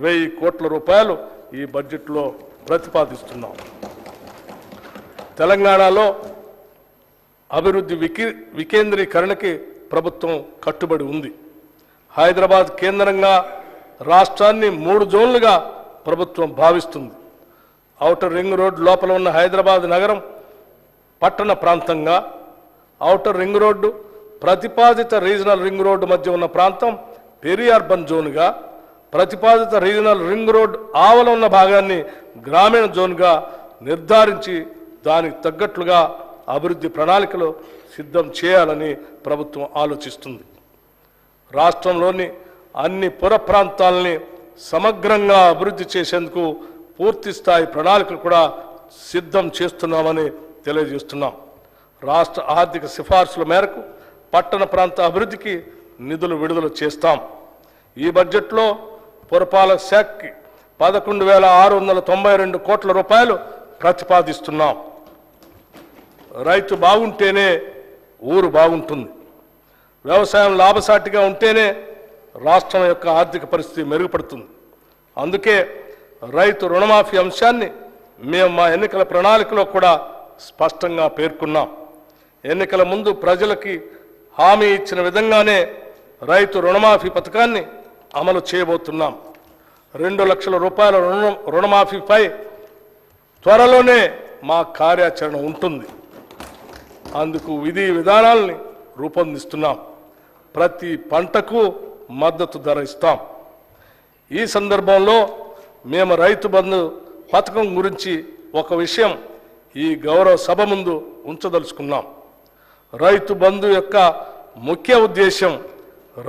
1000 కోట్ల రూపాయలు ఈ బడ్జెట్లో ప్రతిపాదిస్తున్నాం. తెలంగాణలో అభివృద్ధి వికేంద్రీకరణకి ప్రభుత్వం కట్టుబడి ఉంది. హైదరాబాద్ కేంద్రంగా రాష్ట్రాన్ని 3 జోన్లుగా ప్రభుత్వం భావిస్తుంది. ఔటర్ రింగ్ రోడ్ లోపల ఉన్న హైదరాబాద్ నగరం పట్టణ ప్రాంతంగా, ఔటర్ రింగ్ రోడ్డు ప్రతిపాదిత రీజనల్ రింగ్ రోడ్డు మధ్య ఉన్న ప్రాంతం పెరి అర్బన్ జోన్గా, ప్రతిపాదిత రీజనల్ రింగ్ రోడ్ ఆవల ఉన్న భాగాన్ని గ్రామీణ జోన్గా నిర్ధారించి దానికి తగ్గట్లుగా అభివృద్ధి ప్రణాళికలు సిద్ధం చేయాలని ప్రభుత్వం ఆలోచిస్తుంది. రాష్ట్రంలోని అన్ని పుర ప్రాంతాలని సమగ్రంగా అభివృద్ధి చేసేందుకు పూర్తి స్థాయి ప్రణాళికలు కూడా సిద్ధం చేస్తున్నామని తెలియజేస్తున్నాం. రాష్ట్ర ఆర్థిక సిఫార్సుల మేరకు పట్టణ ప్రాంత అభివృద్ధికి నిధులు విడుదల చేస్తాం. ఈ బడ్జెట్లో పురపాలక శాఖకి 11,692 కోట్ల రూపాయలు ప్రతిపాదిస్తున్నాం. రైతు బాగుంటేనే ఊరు బాగుంటుంది. వ్యవసాయం లాభసాటిగా ఉంటేనే రాష్ట్రం యొక్క ఆర్థిక పరిస్థితి మెరుగుపడుతుంది. అందుకే రైతు రుణమాఫీ అంశాన్ని మేము మా ఎన్నికల ప్రణాళికలో కూడా స్పష్టంగా పేర్కొన్నాం. ఎన్నికల ముందు ప్రజలకి హామీ ఇచ్చిన విధంగానే రైతు రుణమాఫీ పథకాన్ని అమలు చేయబోతున్నాం. 2 లక్షల రూపాయల రుణమాఫీపై త్వరలోనే మా కార్యాచరణ ఉంటుంది. అందుకు విధి విధానాల్ని రూపొందిస్తున్నాం. ప్రతి పంటకు మద్దతు ధర ఇస్తాం. ఈ సందర్భంలో మేము రైతు బంధు పథకం గురించి ఒక విషయం ఈ గౌరవ సభ ముందు ఉంచదలుచుకున్నాం. రైతు బంధు యొక్క ముఖ్య ఉద్దేశం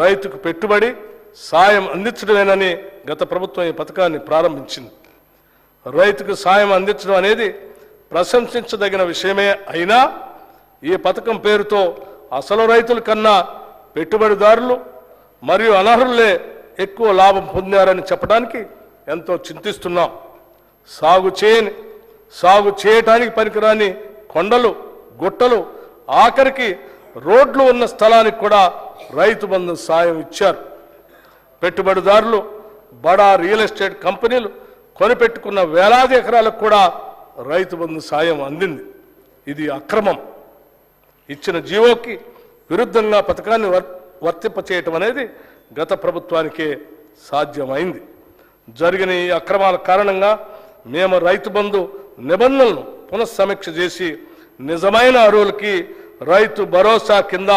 రైతుకు పెట్టుబడి సాయం అందించడమేనని గత ప్రభుత్వం ఈ పథకాన్ని ప్రారంభించింది. రైతుకు సాయం అందించడం అనేది ప్రశంసించదగిన విషయమే అయినా ఈ పథకం పేరుతో అసలు రైతుల కన్నా పెట్టుబడిదారులు మరియు అనర్హులే ఎక్కువ లాభం పొందారని చెప్పడానికి ఎంతో చింతిస్తున్నాం. సాగు చేయటానికి పనికిరాని కొండలు, గుట్టలు, ఆఖరికి రోడ్లు ఉన్న స్థలానికి కూడా రైతు బంధు సాయం ఇచ్చారు. పెట్టుబడిదారులు, బడా రియల్ ఎస్టేట్ కంపెనీలు కొనిపెట్టుకున్న వేలాది ఎకరాలకు కూడా రైతు బంధు సాయం అందింది. ఇది అక్రమం. ఇచ్చిన జీవోకి విరుద్ధంగా పథకాన్ని వర్తింపచేయటం అనేది గత ప్రభుత్వానికే సాధ్యమైంది. జరిగిన ఈ అక్రమాల కారణంగా మేము రైతు బంధు నిబంధనలను పునఃసమీక్ష చేసి నిజమైన అర్హులకి రైతు భరోసా కింద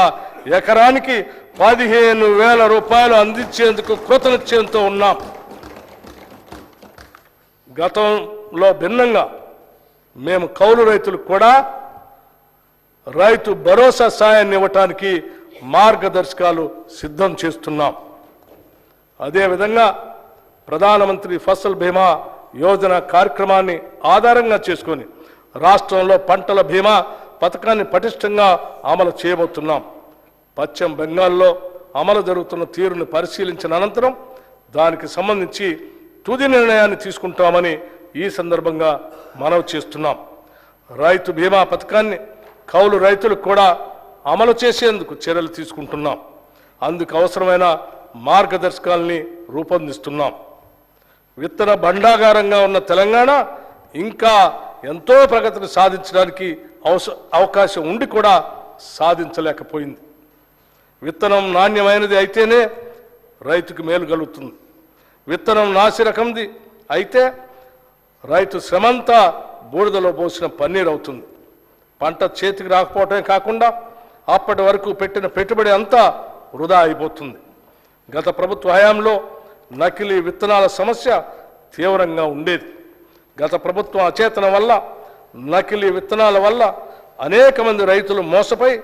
ఎకరానికి 15,000 రూపాయలు అందించేందుకు కృతనిశ్చయంతో ఉన్నాం. గతంలో భిన్నంగా మేము కౌలు రైతులకు కూడా రైతు భరోసా సాయాన్ని ఇవ్వటానికి మార్గదర్శకాలు సిద్ధం చేస్తున్నాం. అదేవిధంగా ప్రధానమంత్రి ఫసల్ బీమా యోజన కార్యక్రమాన్ని ఆధారంగా చేసుకొని రాష్ట్రంలో పంటల బీమా పథకాన్ని పటిష్టంగా అమలు చేయబోతున్నాం. పశ్చిమ బెంగాల్లో అమలు జరుగుతున్న తీరును పరిశీలించిన అనంతరం దానికి సంబంధించి తుది నిర్ణయాన్ని తీసుకుంటామని ఈ సందర్భంగా మనవి చేస్తున్నాం. రైతు బీమా పథకాన్ని కౌలు రైతులకు కూడా అమలు చేసేందుకు చర్యలు తీసుకుంటున్నాం. అందుకు అవసరమైన మార్గదర్శకాలని రూపొందిస్తున్నాం. విత్తన భండాగారంగా ఉన్న తెలంగాణ ఇంకా ఎంతో ప్రగతిని సాధించడానికి అవకాశం ఉండి కూడా సాధించలేకపోయింది. విత్తనం నాణ్యమైనది అయితేనే రైతుకు మేలు కలుగుతుంది. విత్తనం నాసిరకంది అయితే రైతు శ్రమంతా బూడిదలో పోసిన పన్నీరు అవుతుంది. పంట చేతికి రాకపోవటమే కాకుండా అప్పటి వరకు పెట్టిన పెట్టుబడి అంతా వృధా అయిపోతుంది. గత ప్రభుత్వ హయాంలో నకిలీ విత్తనాల సమస్య తీవ్రంగా ఉండేది. గత ప్రభుత్వం అచేతన వల్ల, నకిలీ విత్తనాల వల్ల అనేక మంది రైతులు మోసపోయి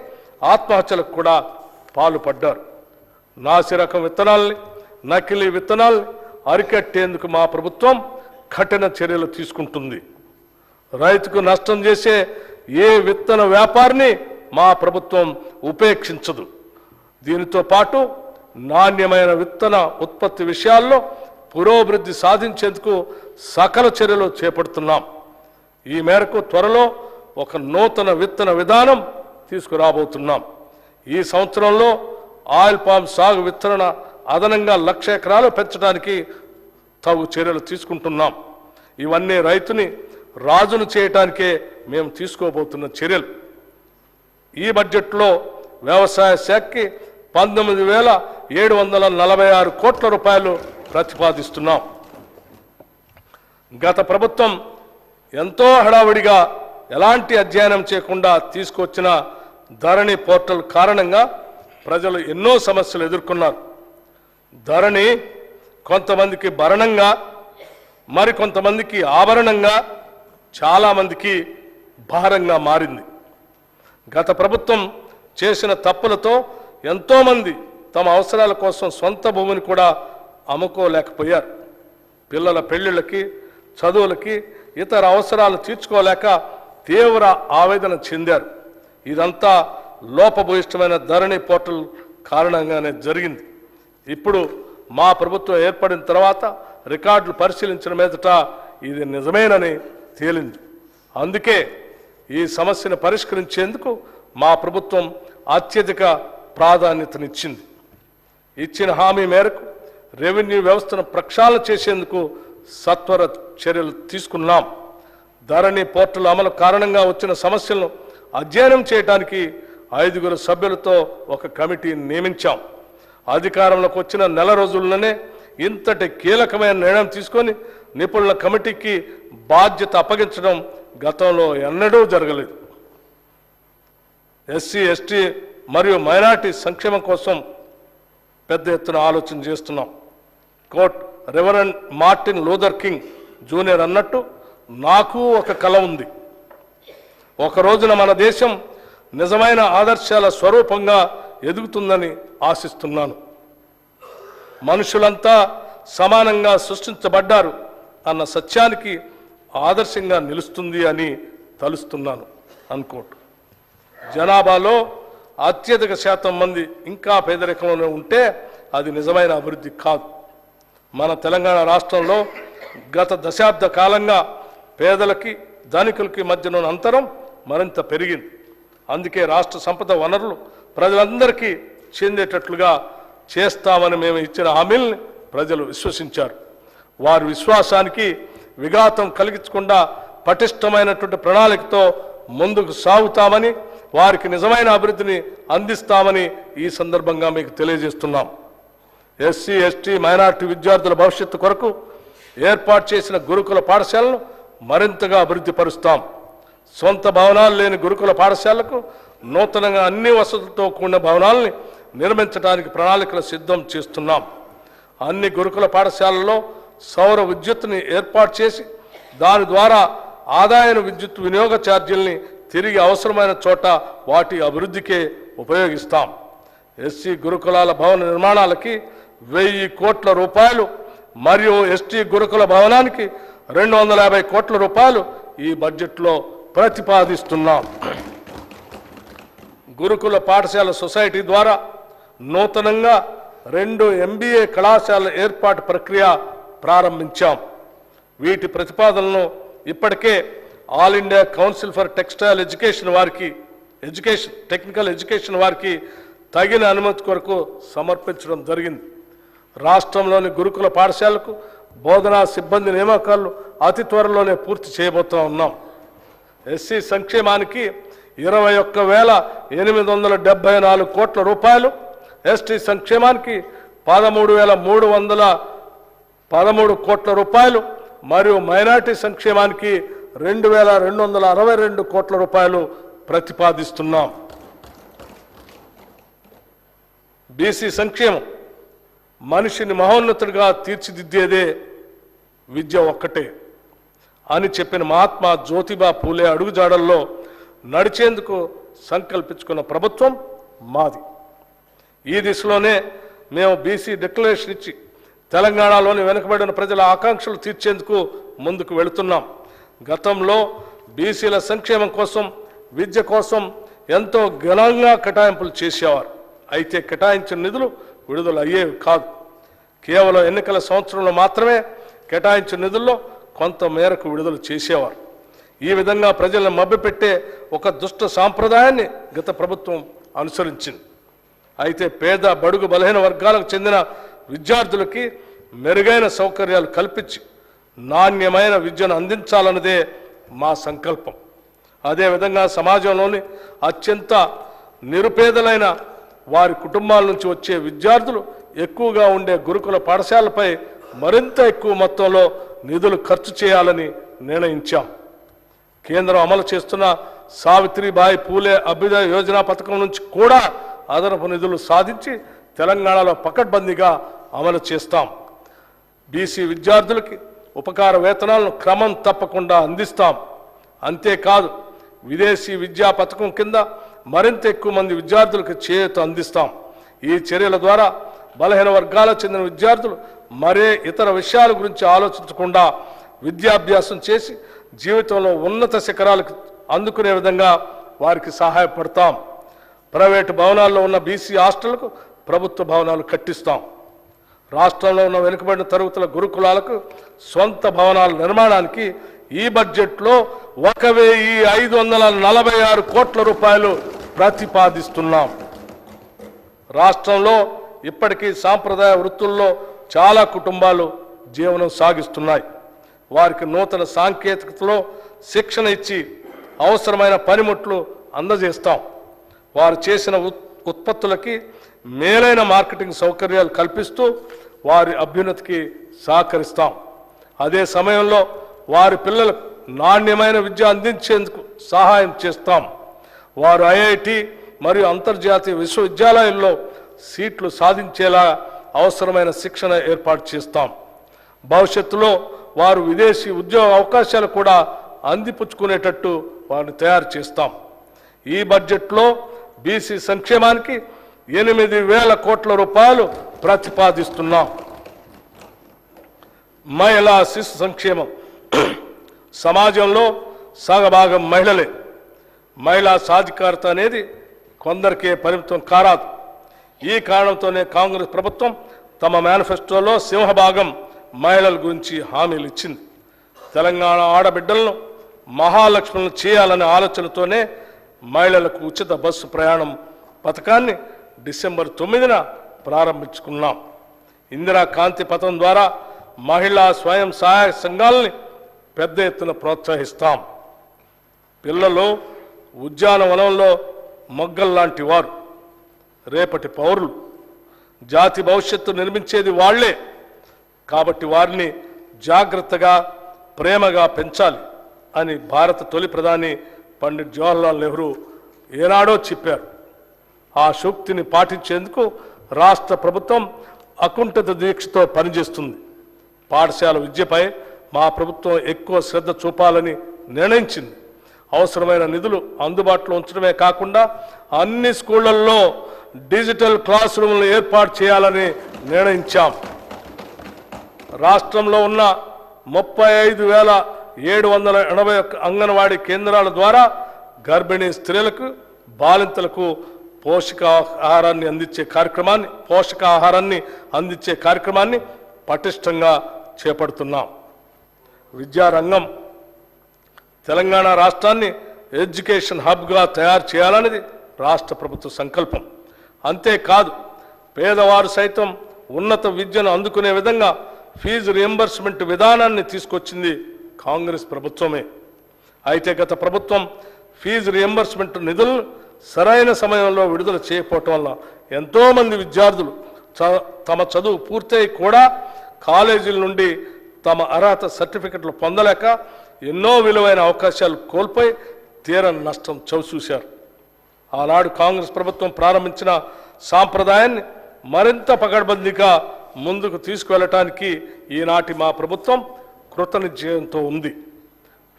ఆత్మహత్యలకు కూడా పాల్పడ్డారు. నాసిరకం విత్తనాల్ని, నకిలీ విత్తనాల్ని అరికట్టేందుకు మా ప్రభుత్వం కఠిన చర్యలు తీసుకుంటుంది. రైతుకు నష్టం చేసే ఏ విత్తన వ్యాపారిని మా ప్రభుత్వం ఉపేక్షించదు. దీనితో పాటు నాణ్యమైన విత్తన ఉత్పత్తి విషయాల్లో పురోభివృద్ధి సాధించేందుకు సకల చర్యలు చేపడుతున్నాం. ఈ మేరకు త్వరలో ఒక నూతన విత్తన విధానం తీసుకురాబోతున్నాం. ఈ సంవత్సరంలో ఆయిల్ పామ్ సాగు విత్తన అదనంగా 1,00,000 ఎకరాలు పెంచడానికి తగు చర్యలు తీసుకుంటున్నాం. ఇవన్నీ రైతుని రాజును చేయటానికే మేము తీసుకోబోతున్న చర్యలు. ఈ బడ్జెట్లో వ్యవసాయ శాఖకి 19,746 కోట్ల రూపాయలు ప్రతిపాదిస్తున్నాం. గత ప్రభుత్వం ఎంతో హడావుడిగా ఎలాంటి అధ్యయనం చేయకుండా తీసుకొచ్చిన ధరణి పోర్టల్ కారణంగా ప్రజలు ఎన్నో సమస్యలు ఎదుర్కొన్నారు. ధరణి కొంతమందికి భరణంగా, మరికొంతమందికి ఆభరణంగా, చాలామందికి భారంగా మారింది. గత ప్రభుత్వం చేసిన తప్పులతో ఎంతోమంది తమ అవసరాల కోసం సొంత భూమిని కూడా అమ్ముకోలేకపోయారు. పిల్లల పెళ్లిళ్ళకి, చదువులకి, ఇతర అవసరాలు తీర్చుకోలేక తీవ్ర ఆవేదన చెందారు. ఇదంతా లోపభూయిష్టమైన ధరణి పోర్టల్ కారణంగానే జరిగింది. ఇప్పుడు మా ప్రభుత్వం ఏర్పడిన తర్వాత రికార్డులు పరిశీలించిన మీదట ఇది నిజమేనని తేలింది. అందుకే ఈ సమస్యను పరిష్కరించేందుకు మా ప్రభుత్వం అత్యధిక ప్రాధాన్యతనిచ్చింది. ఇచ్చిన హామీ మేరకు రెవెన్యూ వ్యవస్థను ప్రక్షాళన చేసేందుకు సత్వర చర్యలు తీసుకున్నాం. ధరణి పోర్టల్ అమలు కారణంగా వచ్చిన సమస్యలను అధ్యయనం చేయడానికి 5 సభ్యులతో ఒక కమిటీని నియమించాం. అధికారంలోకి వచ్చిన నెల రోజుల్లోనే ఇంతటి కీలకమైన నిర్ణయం తీసుకొని నిపుణుల కమిటీకి బాధ్యత అప్పగించడం గతంలో ఎన్నడూ జరగలేదు. ఎస్సీ, ఎస్టీ మరియు మైనారిటీ సంక్షేమం కోసం పెద్ద ఎత్తున ఆలోచన చేస్తున్నాం. Quote Reverend Martin Luther King Junior అన్నట్టు నాకు ఒక కల ఉంది. ఒక రోజున మన దేశం నిజమైన ఆదర్శాల స్వరూపంగా ఎదుగుతుందని ఆశిస్తున్నాను. మనుషులంతా సమానంగా సృష్టించబడ్డారు అన్న సత్యానికి ఆదర్శంగా నిలుస్తుంది అని తలుస్తున్నాను. అన్కోట్. జనాభాలో అత్యధిక శాతం మంది ఇంకా పేదరికంలో ఉంటే అది నిజమైన అభివృద్ధి కాదు. మన తెలంగాణ రాష్ట్రంలో గత దశాబ్ద కాలంగా పేదలకి, ధనికులకి మధ్యన అంతరం మరింత పెరిగింది. అందుకే రాష్ట్ర సంపద వనరులు ప్రజలందరికీ చెందేటట్లుగా చేస్తామని మేము ఇచ్చిన హామీల్ని ప్రజలు విశ్వసించారు. వారి విశ్వాసానికి విఘాతం కలిగించకుండా పటిష్టమైనటువంటి ప్రణాళికతో ముందుకు సాగుతామని, వారికి నిజమైన అభివృద్ధిని అందిస్తామని ఈ సందర్భంగా మీకు తెలియజేస్తున్నాం. ఎస్సీ, ఎస్టీ, మైనారిటీ విద్యార్థుల భవిష్యత్తు కొరకు ఏర్పాటు చేసిన గురుకుల పాఠశాలను మరింతగా అభివృద్ధి పరుస్తాం. సొంత భవనాలు లేని గురుకుల పాఠశాలకు నూతనంగా అన్ని వసతులతో కూడిన భవనాలని నిర్మించడానికి ప్రణాళికలు సిద్ధం చేస్తున్నాం. అన్ని గురుకుల పాఠశాలల్లో సౌర విద్యుత్తుని ఏర్పాటు చేసి దాని ద్వారా ఆదాయ విద్యుత్ వినియోగ ఛార్జీల్ని తిరిగి అవసరమైన చోట వాటి అభివృద్ధికే ఉపయోగిస్తాం. ఎస్సీ గురుకులాల భవన నిర్మాణాలకి 1,000 కోట్ల రూపాయలు మరియు ఎస్టీ గురుకుల భవనానికి 250 కోట్ల రూపాయలు ఈ బడ్జెట్లో ప్రతిపాదిస్తున్నాం. గురుకుల పాఠశాల సొసైటీ ద్వారా నూతనంగా 2 MBA కళాశాల ఏర్పాటు ప్రక్రియ ప్రారంభించాం. వీటి ప్రతిపాదనలను ఇప్పటికే all India council for textile education వారికి టెక్నికల్ ఎడ్యుకేషన్ వారికి తగిన అనుమతి కొరకు సమర్పించడం జరిగింది. రాష్ట్రంలోని గురుకుల పాఠశాలకు బోధనా సిబ్బంది నియామకాలు అతి త్వరలోనే పూర్తి చేయబోతూ ఉన్నాం. ఎస్సీ సంక్షేమానికి 21,874 కోట్ల రూపాయలు, ఎస్టీ సంక్షేమానికి 13,313 కోట్ల రూపాయలు మరియు మైనారిటీ సంక్షేమానికి 2,262 కోట్ల రూపాయలు ప్రతిపాదిస్తున్నాం. బీసీ సంక్షేమం మనిషిని మహోన్నతుడిగా తీర్చిదిద్దేదే విద్య ఒక్కటే అని చెప్పిన మహాత్మా జ్యోతిబా పూలే అడుగుజాడల్లో నడిచేందుకు సంకల్పించుకున్న ప్రభుత్వం మాది. ఈ దిశలోనే మేము బీసీ డిక్లరేషన్ ఇచ్చి తెలంగాణలోని వెనుకబడిన ప్రజల ఆకాంక్షలు తీర్చేందుకు ముందుకు వెళుతున్నాం. గతంలో బీసీల సంక్షేమం కోసం, విద్య కోసం ఎంతో ఘనంగా కేటాయింపులు చేసేవారు. అయితే కేటాయించిన నిధులు విడుదల అయ్యేవి కాదు. కేవలం ఎన్నికల సంవత్సరంలో మాత్రమే కేటాయించిన నిధుల్లో కొంత మేరకు విడుదల చేసేవారు. ఈ విధంగా ప్రజలను మభ్యపెట్టే ఒక దుష్ట సాంప్రదాయాన్ని గత ప్రభుత్వం అనుసరించింది. అయితే పేద బడుగు బలహీన వర్గాలకు చెందిన విద్యార్థులకి మెరుగైన సౌకర్యాలు కల్పించి నాణ్యమైన విద్యను అందించాలన్నదే మా సంకల్పం. అదేవిధంగా సమాజంలోని అత్యంత నిరుపేదలైన వారి కుటుంబాల నుంచి వచ్చే విద్యార్థులు ఎక్కువగా ఉండే గురుకుల పాఠశాలపై మరింత ఎక్కువ మొత్తంలో నిధులు ఖర్చు చేయాలని నిర్ణయించాం. కేంద్రం అమలు చేస్తున్న సావిత్రిబాయి పూలే అభ్యుదయ యోజన పథకం నుంచి కూడా అదనపు నిధులు సాధించి తెలంగాణలో పకడ్బందీగా అమలు చేస్తాం. బీసీ విద్యార్థులకి ఉపకార వేతనాలను క్రమం తప్పకుండా అందిస్తాం. అంతేకాదు విదేశీ విద్యా పథకం కింద మరింత ఎక్కువ మంది విద్యార్థులకు చేయూత అందిస్తాం. ఈ చర్యల ద్వారా బలహీన వర్గాలకు చెందిన విద్యార్థులు మరే ఇతర విషయాల గురించి ఆలోచించకుండా విద్యాభ్యాసం చేసి జీవితంలో ఉన్నత శిఖరాలకు అందుకునే విధంగా వారికి సహాయపడతాం. ప్రైవేటు భవనాల్లో ఉన్న బీసీ హాస్టళ్లకు ప్రభుత్వ భవనాలు కట్టిస్తాం. రాష్ట్రంలో ఉన్న వెనుకబడిన తరగతుల గురుకులాలకు సొంత భవనాల నిర్మాణానికి ఈ బడ్జెట్లో 1,546 కోట్ల రూపాయలు ప్రతిపాదిస్తున్నాం. రాష్ట్రంలో ఇప్పటికీ సాంప్రదాయ వృత్తుల్లో చాలా కుటుంబాలు జీవనం సాగిస్తున్నాయి. వారికి నూతన సాంకేతికతలో శిక్షణ ఇచ్చి అవసరమైన పనిముట్లు అందజేస్తాం. వారు చేసిన ఉత్పత్తులకి మేలైన మార్కెటింగ్ సౌకర్యాలు కల్పిస్తూ వారి అభ్యున్నతికి సహకరిస్తాం. అదే సమయంలో వారి పిల్లలకు నాణ్యమైన విద్య అందించేందుకు సహాయం చేస్తాం. వారు ఐఐటి మరియు అంతర్జాతీయ విశ్వవిద్యాలయాల్లో సీట్లు సాధించేలా అవసరమైన శిక్షణ ఏర్పాటు చేస్తాం. భవిష్యత్తులో వారు విదేశీ ఉద్యోగ అవకాశాలు కూడా అందిపుచ్చుకునేటట్టు వారిని తయారు చేస్తాం. ఈ బడ్జెట్లో బీసీ సంక్షేమానికి 8,000 కోట్ల రూపాయలు ప్రతిపాదిస్తున్నాం. మహిళా శిశు సంక్షేమం. సమాజంలో సగభాగం మహిళలే. మహిళా సాధికారత అనేది కొందరికే పరిమితం కారాదు. ఈ కారణంతోనే కాంగ్రెస్ ప్రభుత్వం తమ మేనిఫెస్టోలో సింహభాగం మహిళల గురించి హామీలు ఇచ్చింది. తెలంగాణ ఆడబిడ్డలను మహాలక్ష్ములను చేయాలనే ఆలోచనతోనే మహిళలకు ఉచిత బస్సు ప్రయాణం పథకాన్ని డిసెంబర్ 9న ప్రారంభించుకున్నాం. ఇందిరా కాంతి పథకం ద్వారా మహిళా స్వయం సహాయక సంఘాలని పెద్ద ఎత్తున ప్రోత్సహిస్తాం. పిల్లలు ఉద్యానవనంలో మొగ్గల్లాంటి వారు, రేపటి పౌరులు. జాతి భవిష్యత్తు నిర్మించేది వాళ్లే. కాబట్టి వారిని జాగ్రత్తగా ప్రేమగా పెంచాలి అని భారత తొలి ప్రధాని పండిట్ జవహర్లాల్ నెహ్రూ ఏనాడో చెప్పారు. ఆ సూక్తిని పాటించేందుకు రాష్ట్ర ప్రభుత్వం అకుంఠిత దీక్షతో పనిచేస్తుంది. పాఠశాల విద్యపై మా ప్రభుత్వం ఎక్కువ శ్రద్ధ చూపాలని నిర్ణయించింది. అవసరమైన నిధులు అందుబాటులో ఉంచడమే కాకుండా అన్ని స్కూళ్లలో డిజిటల్ క్లాస్ రూమ్లు ఏర్పాటు చేయాలని నిర్ణయించాం. రాష్ట్రంలో ఉన్న 35,781 అంగన్వాడీ కేంద్రాల ద్వారా గర్భిణీ స్త్రీలకు, బాలింతలకు పోషకాహారాన్ని అందించే కార్యక్రమాన్ని పటిష్టంగా చేపడుతున్నాం. విద్యారంగం. తెలంగాణ రాష్ట్రాన్ని ఎడ్యుకేషన్ హబ్గా తయారు చేయాలనేది రాష్ట్ర ప్రభుత్వ సంకల్పం. అంతేకాదు పేదవారు సైతం ఉన్నత విద్యను అందుకునే విధంగా ఫీజు రియంబర్స్మెంట్ విధానాన్ని తీసుకొచ్చింది కాంగ్రెస్ ప్రభుత్వమే. అయితే గత ప్రభుత్వం ఫీజు రియంబర్స్మెంట్ నిధులు సరైన సమయంలో విడుదల చేయకపోవటం వల్ల ఎంతోమంది విద్యార్థులు తమ చదువు పూర్తయి కూడా కాలేజీల నుండి తమ అర్హత సర్టిఫికెట్లు పొందలేక ఎన్నో విలువైన అవకాశాలు కోల్పోయి తీరని నష్టం చవిచూశారు. ఆనాడు కాంగ్రెస్ ప్రభుత్వం ప్రారంభించిన సాంప్రదాయాన్ని మరింత పకడ్బందీగా ముందుకు తీసుకువెళ్ళటానికి ఈనాటి మా ప్రభుత్వం కృతనిశ్చయంతో ఉంది.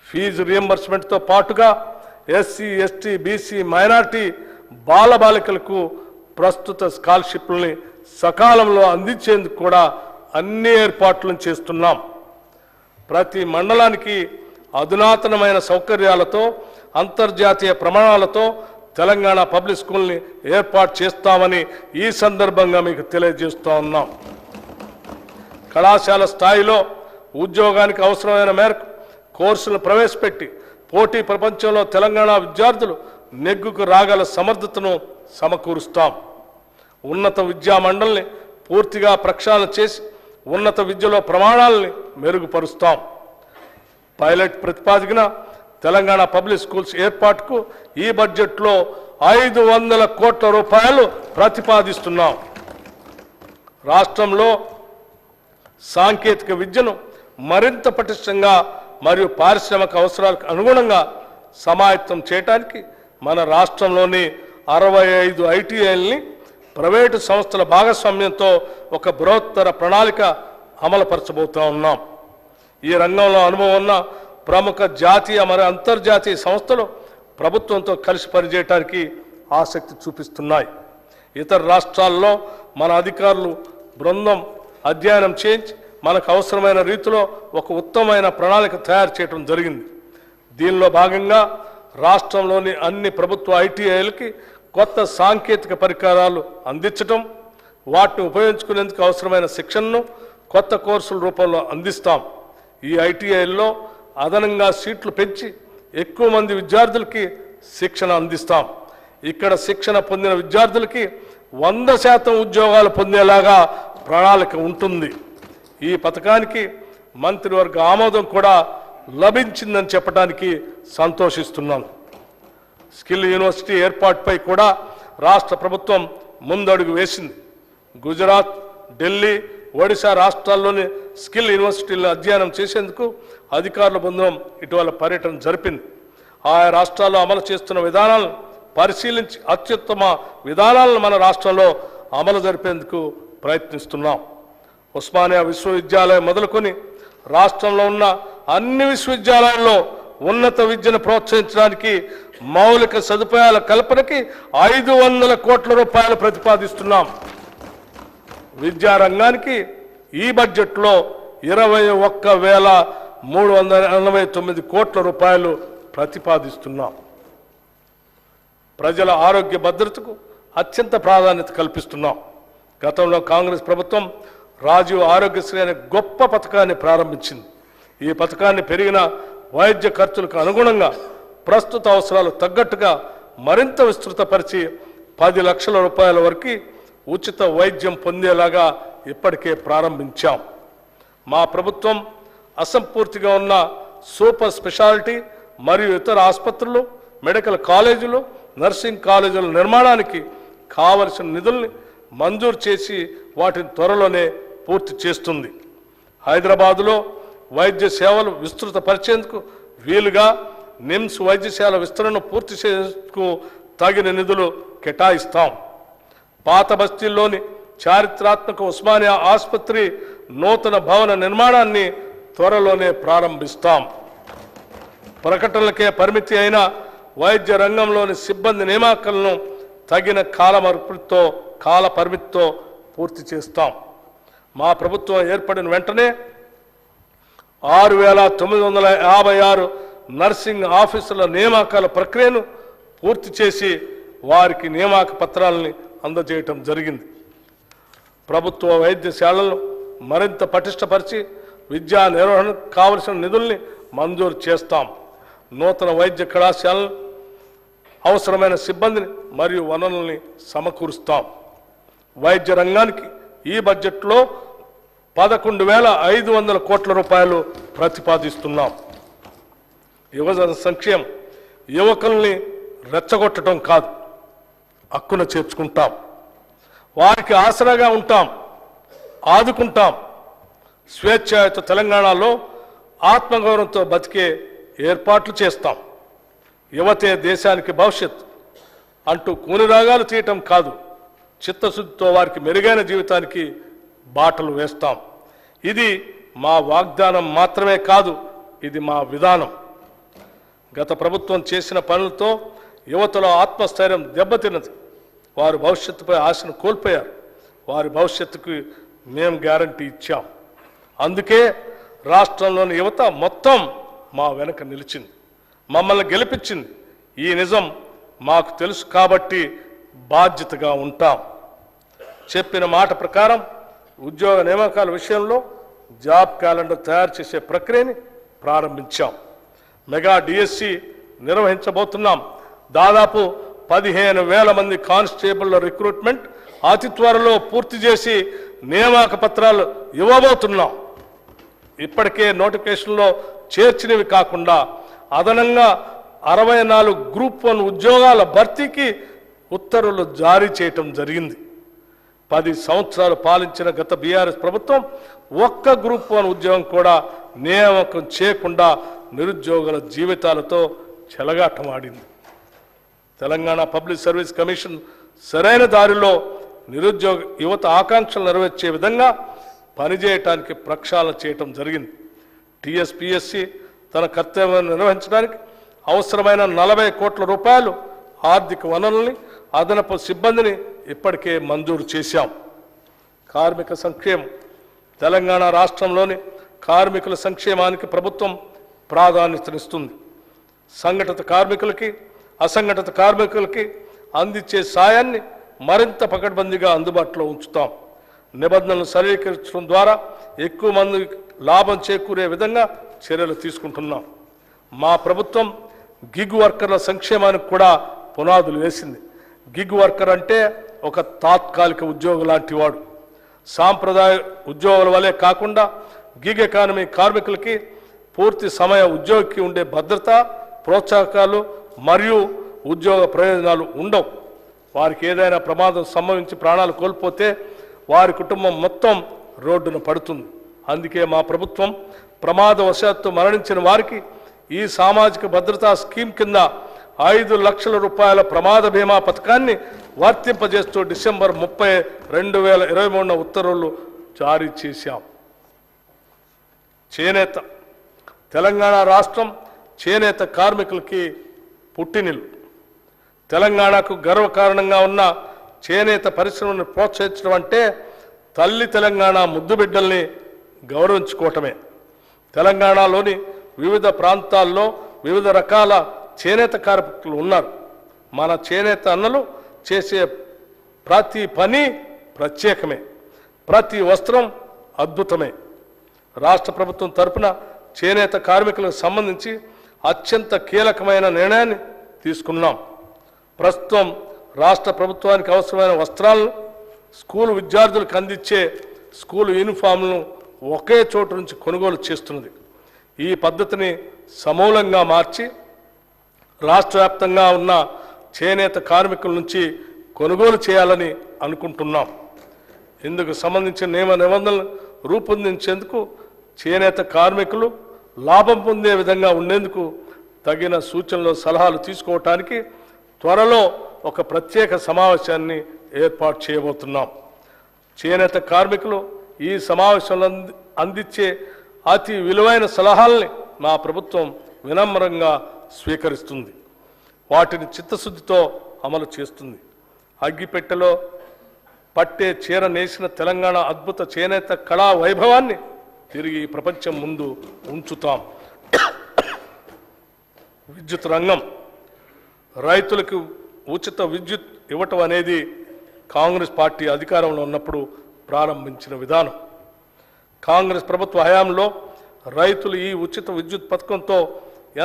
ఫీజు రియంబర్స్మెంట్తో పాటుగా ఎస్సీ, ఎస్టీ, బీసీ, మైనార్టీ బాలబాలికలకు ప్రస్తుత స్కాలర్షిప్లని సకాలంలో అందించేందుకు కూడా అన్ని ఏర్పాట్లను చేస్తున్నాం. ప్రతి మండలానికి అధునాతనమైన సౌకర్యాలతో, అంతర్జాతీయ ప్రమాణాలతో తెలంగాణ పబ్లిక్ స్కూల్ని ఏర్పాటు చేస్తామని ఈ సందర్భంగా మీకు తెలియజేస్తూ ఉన్నాం. కళాశాల స్థాయిలో ఉద్యోగానికి అవసరమైన మేరకు కోర్సులు ప్రవేశపెట్టి పోటీ ప్రపంచంలో తెలంగాణ విద్యార్థులు నెగ్గుకు రాగల సమర్థతను సమకూరుస్తాం. ఉన్నత విద్యా మండలిని పూర్తిగా ప్రక్షాళన చేసి ఉన్నత విద్యలో ప్రమాణాలని మెరుగుపరుస్తాం. పైలట్ ప్రతిపాదికన తెలంగాణ పబ్లిక్ స్కూల్స్ ఏర్పాటుకు ఈ బడ్జెట్లో 500 కోట్ల రూపాయలు ప్రతిపాదిస్తున్నాం. రాష్ట్రంలో సాంకేతిక విద్యను మరింత పటిష్టంగా మరియు పారిశ్రామిక అవసరాలకు అనుగుణంగా సమాయత్తం చేయడానికి మన రాష్ట్రంలోని 65 ఐటీఐల్ని ప్రైవేటు సంస్థల భాగస్వామ్యంతో ఒక బృహత్తర ప్రణాళిక అమలుపరచబోతూ ఉన్నాం. ఈ రంగంలో అనుభవం ఉన్న ప్రముఖ జాతీయ మరియు అంతర్జాతీయ సంస్థలు ప్రభుత్వంతో కలిసి పనిచేయడానికి ఆసక్తి చూపిస్తున్నాయి. ఇతర రాష్ట్రాల్లో మన అధికారులు బృందం అధ్యయనం చేయించి మనకు అవసరమైన రీతిలో ఒక ఉత్తమమైన ప్రణాళిక తయారు చేయడం జరిగింది. దీనిలో భాగంగా రాష్ట్రంలోని అన్ని ప్రభుత్వ ఐటీఐలకి కొత్త సాంకేతిక పరికరాలు అందించడం, వాటిని ఉపయోగించుకునేందుకు అవసరమైన శిక్షణను కొత్త కోర్సుల రూపంలో అందిస్తాం. ఈ ఐటీఐల్లో అదనంగా సీట్లు పెంచి ఎక్కువ మంది విద్యార్థులకి శిక్షణ అందిస్తాం. ఇక్కడ శిక్షణ పొందిన విద్యార్థులకి 100% ఉద్యోగాలు పొందేలాగా ప్రణాళిక ఉంటుంది. ఈ పథకానికి మంత్రివర్గ ఆమోదం కూడా లభించిందని చెప్పడానికి సంతోషిస్తున్నాను. స్కిల్ యూనివర్సిటీ ఏర్పాటుపై కూడా రాష్ట్ర ప్రభుత్వం ముందడుగు వేసింది. గుజరాత్, ఢిల్లీ, ఒడిశా రాష్ట్రాల్లోని స్కిల్ యూనివర్సిటీలను అధ్యయనం చేసేందుకు అధికారుల బృందం ఇటీవల పర్యటన జరిపింది. ఆయా రాష్ట్రాల్లో అమలు చేస్తున్న విధానాలను పరిశీలించి అత్యుత్తమ విధానాలను మన రాష్ట్రంలో అమలు జరిపేందుకు ప్రయత్నిస్తున్నాం. ఉస్మానియా విశ్వవిద్యాలయం మొదలుకొని రాష్ట్రంలో ఉన్న అన్ని విశ్వవిద్యాలయాల్లో ఉన్నత విద్యను ప్రోత్సహించడానికి మౌలిక సదుపాయాల కల్పనకి 500 కోట్ల రూపాయలు ప్రతిపాదిస్తున్నాం. విద్యారంగానికి ఈ బడ్జెట్లో 21,389 కోట్ల రూపాయలు ప్రతిపాదిస్తున్నాం. ప్రజల ఆరోగ్య భద్రతకు అత్యంత ప్రాధాన్యత కల్పిస్తున్నాం. గతంలో కాంగ్రెస్ ప్రభుత్వం రాజీవ్ ఆరోగ్యశ్రీ అనే గొప్ప పథకాన్ని ప్రారంభించింది. ఈ పథకాన్ని పెరిగిన వైద్య ఖర్చులకు అనుగుణంగా ప్రస్తుత అవసరాలు తగ్గట్టుగా మరింత విస్తృతపరిచి 10 లక్షల రూపాయల వరకు ఉచిత వైద్యం పొందేలాగా ఇప్పటికే ప్రారంభించాం. మా ప్రభుత్వం అసంపూర్తిగా ఉన్న సూపర్ స్పెషాలిటీ మరియు ఇతర ఆసుపత్రులు, మెడికల్ కాలేజీలు, నర్సింగ్ కాలేజీల నిర్మాణానికి కావలసిన నిధుల్ని మంజూరు చేసి వాటిని త్వరలోనే పూర్తి చేస్తుంది. హైదరాబాదులో వైద్య సేవలు విస్తృతపరిచేందుకు వీలుగా నిమ్స్ వైద్యశాల విస్తరణను పూర్తి చేసేందుకు తగిన నిధులు కేటాయిస్తాం. పాత బస్తీల్లోని చారిత్రాత్మక ఉస్మానియా ఆసుపత్రి నూతన భవన నిర్మాణాన్ని త్వరలోనే ప్రారంభిస్తాం. ప్రకటనలకే పరిమితి అయిన వైద్య రంగంలోని సిబ్బంది నియామకాలను తగిన కాల పరిమితితో పూర్తి చేస్తాం. మా ప్రభుత్వం ఏర్పడిన వెంటనే 6,956 నర్సింగ్ ఆఫీసుల నియామకాల ప్రక్రియను పూర్తి చేసి వారికి నియామక పత్రాలని అందజేయటం జరిగింది. ప్రభుత్వ వైద్యశాలలను మరింత పటిష్టపరిచి విద్యా నిర్వహణకు కావలసిన నిధుల్ని మంజూరు చేస్తాం. నూతన వైద్య కళాశాలను అవసరమైన సిబ్బందిని మరియు వనరుల్ని సమకూరుస్తాం. వైద్య రంగానికి ఈ బడ్జెట్లో 11,500 కోట్ల రూపాయలు ప్రతిపాదిస్తున్నాం. యువజన సంక్షేమం యువకుల్ని రెచ్చగొట్టడం కాదు, హక్కున చేర్చుకుంటాం. వారికి ఆసరాగా ఉంటాం, ఆదుకుంటాం. స్వేచ్ఛాయుత తెలంగాణలో ఆత్మగౌరవంతో బతికే ఏర్పాట్లు చేస్తాం. యువతే దేశానికి భవిష్యత్ అంటూ కూనిరాగాలు తీయటం కాదు, చిత్తశుద్ధితో వారికి మెరుగైన జీవితానికి బాటలు వేస్తాం. ఇది మా వాగ్దానం మాత్రమే కాదు, ఇది మా విధానం. గత ప్రభుత్వం చేసిన పనులతో యువతలో ఆత్మస్థైర్యం దెబ్బతిన్నది. వారు భవిష్యత్తుపై ఆశను కోల్పోయారు. వారి భవిష్యత్తుకు మేము గ్యారంటీ ఇచ్చాం. అందుకే రాష్ట్రంలోని యువత మొత్తం మా వెనక నిలిచింది, మమ్మల్ని గెలిపించింది. ఈ నిజం మాకు తెలుసు కాబట్టి బాధ్యతగా ఉంటాం. చెప్పిన మాట ప్రకారం ఉద్యోగ నియామకాల విషయంలో జాబ్ క్యాలెండర్ తయారు చేసే ప్రక్రియని ప్రారంభించాం. మెగా డిఎస్సి నిర్వహించబోతున్నాం. దాదాపు 15,000 మంది కానిస్టేబుళ్ల రిక్రూట్మెంట్ అతి త్వరలో పూర్తి చేసి నియామక పత్రాలు ఇవ్వబోతున్నాం. ఇప్పటికే నోటిఫికేషన్లో చేర్చినవి కాకుండా అదనంగా 64 గ్రూప్ 1 ఉద్యోగాల భర్తీకి ఉత్తర్వులు జారీ చేయటం జరిగింది. 10 సంవత్సరాలు పాలించిన గత బీఆర్ఎస్ ప్రభుత్వం ఒక్క గ్రూప్ 1 ఉద్యోగం కూడా నియామకం చేయకుండా నిరుద్యోగుల జీవితాలతో చెలగాటమాడింది. తెలంగాణ పబ్లిక్ సర్వీస్ కమిషన్ సరైన దారిలో నిరుద్యోగ యువత ఆకాంక్షలు నెరవేర్చే విధంగా పనిచేయటానికి ప్రక్షాళన చేయటం జరిగింది. టీఎస్పీఎస్సీ తన కర్తవ్యాన్ని నిర్వహించడానికి అవసరమైన 40 కోట్ల రూపాయలు ఆర్థిక వనరుల్ని, అదనపు సిబ్బందిని ఇప్పటికే మంజూరు చేశాం. కార్మిక సంక్షేమం. తెలంగాణ రాష్ట్రంలోని కార్మికుల సంక్షేమానికి ప్రభుత్వం ప్రాధాన్యతనిస్తుంది. సంఘటిత కార్మికులకి, అసంఘటిత కార్మికులకి అందించే సాయాన్ని మరింత పకడ్బందీగా అందుబాటులో ఉంచుతాం. నిబంధనలు సరళీకరించడం ద్వారా ఎక్కువ మంది లాభం చేకూరే విధంగా చర్యలు తీసుకుంటున్నాం. మా ప్రభుత్వం గిగ్ వర్కర్ల సంక్షేమానికి కూడా పునాదులు వేసింది. గిగ్ వర్కర్ అంటే ఒక తాత్కాలిక ఉద్యోగం లాంటి వాడు. సాంప్రదాయ ఉద్యోగుల వలె కాకుండా గిగ్ ఎకానమీ కార్మికులకి పూర్తి సమయ ఉద్యోగికి ఉండే భద్రత, ప్రోత్సాహకాలు మరియు ఉద్యోగ ప్రయోజనాలు ఉండవు. వారికి ఏదైనా ప్రమాదం సంభవించి ప్రాణాలు కోల్పోతే వారి కుటుంబం మొత్తం రోడ్డున పడుతుంది. అందుకే మా ప్రభుత్వం ప్రమాదవశాత్తు మరణించిన వారికి ఈ సామాజిక భద్రతా స్కీమ్ కింద 5 లక్షల రూపాయల ప్రమాద బీమా పథకాన్ని వర్తింపజేస్తూ డిసెంబర్ 30, 2023 ఉత్తర్వులు జారీ చేశాం. చేనేత. తెలంగాణ రాష్ట్రం చేనేత కార్మికులకి పుట్టినిల్లు. తెలంగాణకు గర్వకారణంగా ఉన్న చేనేత పరిశ్రమను ప్రోత్సహించడం అంటే తల్లి తెలంగాణ ముద్దు బిడ్డల్ని గౌరవించుకోవటమే. తెలంగాణలోని వివిధ ప్రాంతాల్లో వివిధ రకాల చేనేత కార్మికులు ఉన్నారు. మన చేనేత అన్నలు చేసే ప్రతి పని ప్రత్యేకమే, ప్రతి వస్త్రం అద్భుతమే. రాష్ట్ర ప్రభుత్వం తరపున చేనేత కార్మికులకు సంబంధించి అత్యంత కీలకమైన నిర్ణయాన్ని తీసుకున్నాం. ప్రస్తుతం రాష్ట్ర ప్రభుత్వానికి అవసరమైన వస్త్రాలను స్కూలు విద్యార్థులకు అందించే స్కూలు యూనిఫామ్లను ఒకే చోటు నుంచి కొనుగోలు చేస్తున్నది. ఈ పద్ధతిని సమూలంగా మార్చి రాష్ట్ర వ్యాప్తంగా ఉన్న చేనేత కార్మికుల నుంచి కొనుగోలు చేయాలని అనుకుంటున్నాం. ఇందుకు సంబంధించిన నియమ నిబంధనలు రూపొందించేందుకు చేనేత కార్మికులు లాభం పొందే విధంగా ఉండేందుకు తగిన సూచనలు, సలహాలు తీసుకోవటానికి త్వరలో ఒక ప్రత్యేక సమావేశాన్ని ఏర్పాటు చేయబోతున్నాం. చేనేత కార్మికులు ఈ సమావేశంలో అందించే అతి విలువైన సలహాల్ని మా ప్రభుత్వం వినమ్రంగా స్వీకరిస్తుంది. వాటిని చిత్తశుద్ధితో అమలు చేస్తుంది. అగ్గిపెట్టెలో పట్టే చీర నేసిన తెలంగాణ అద్భుత చేనేత కళా వైభవాన్ని తిరిగి ప్రపంచం ముందు ఉంచుతాం. విద్యుత్ రంగం. రైతులకు ఉచిత విద్యుత్ ఇవ్వటం అనేది కాంగ్రెస్ పార్టీ అధికారంలో ఉన్నప్పుడు ప్రారంభించిన విధానం. కాంగ్రెస్ ప్రభుత్వ హయాంలో రైతులు ఈ ఉచిత విద్యుత్ పథకంతో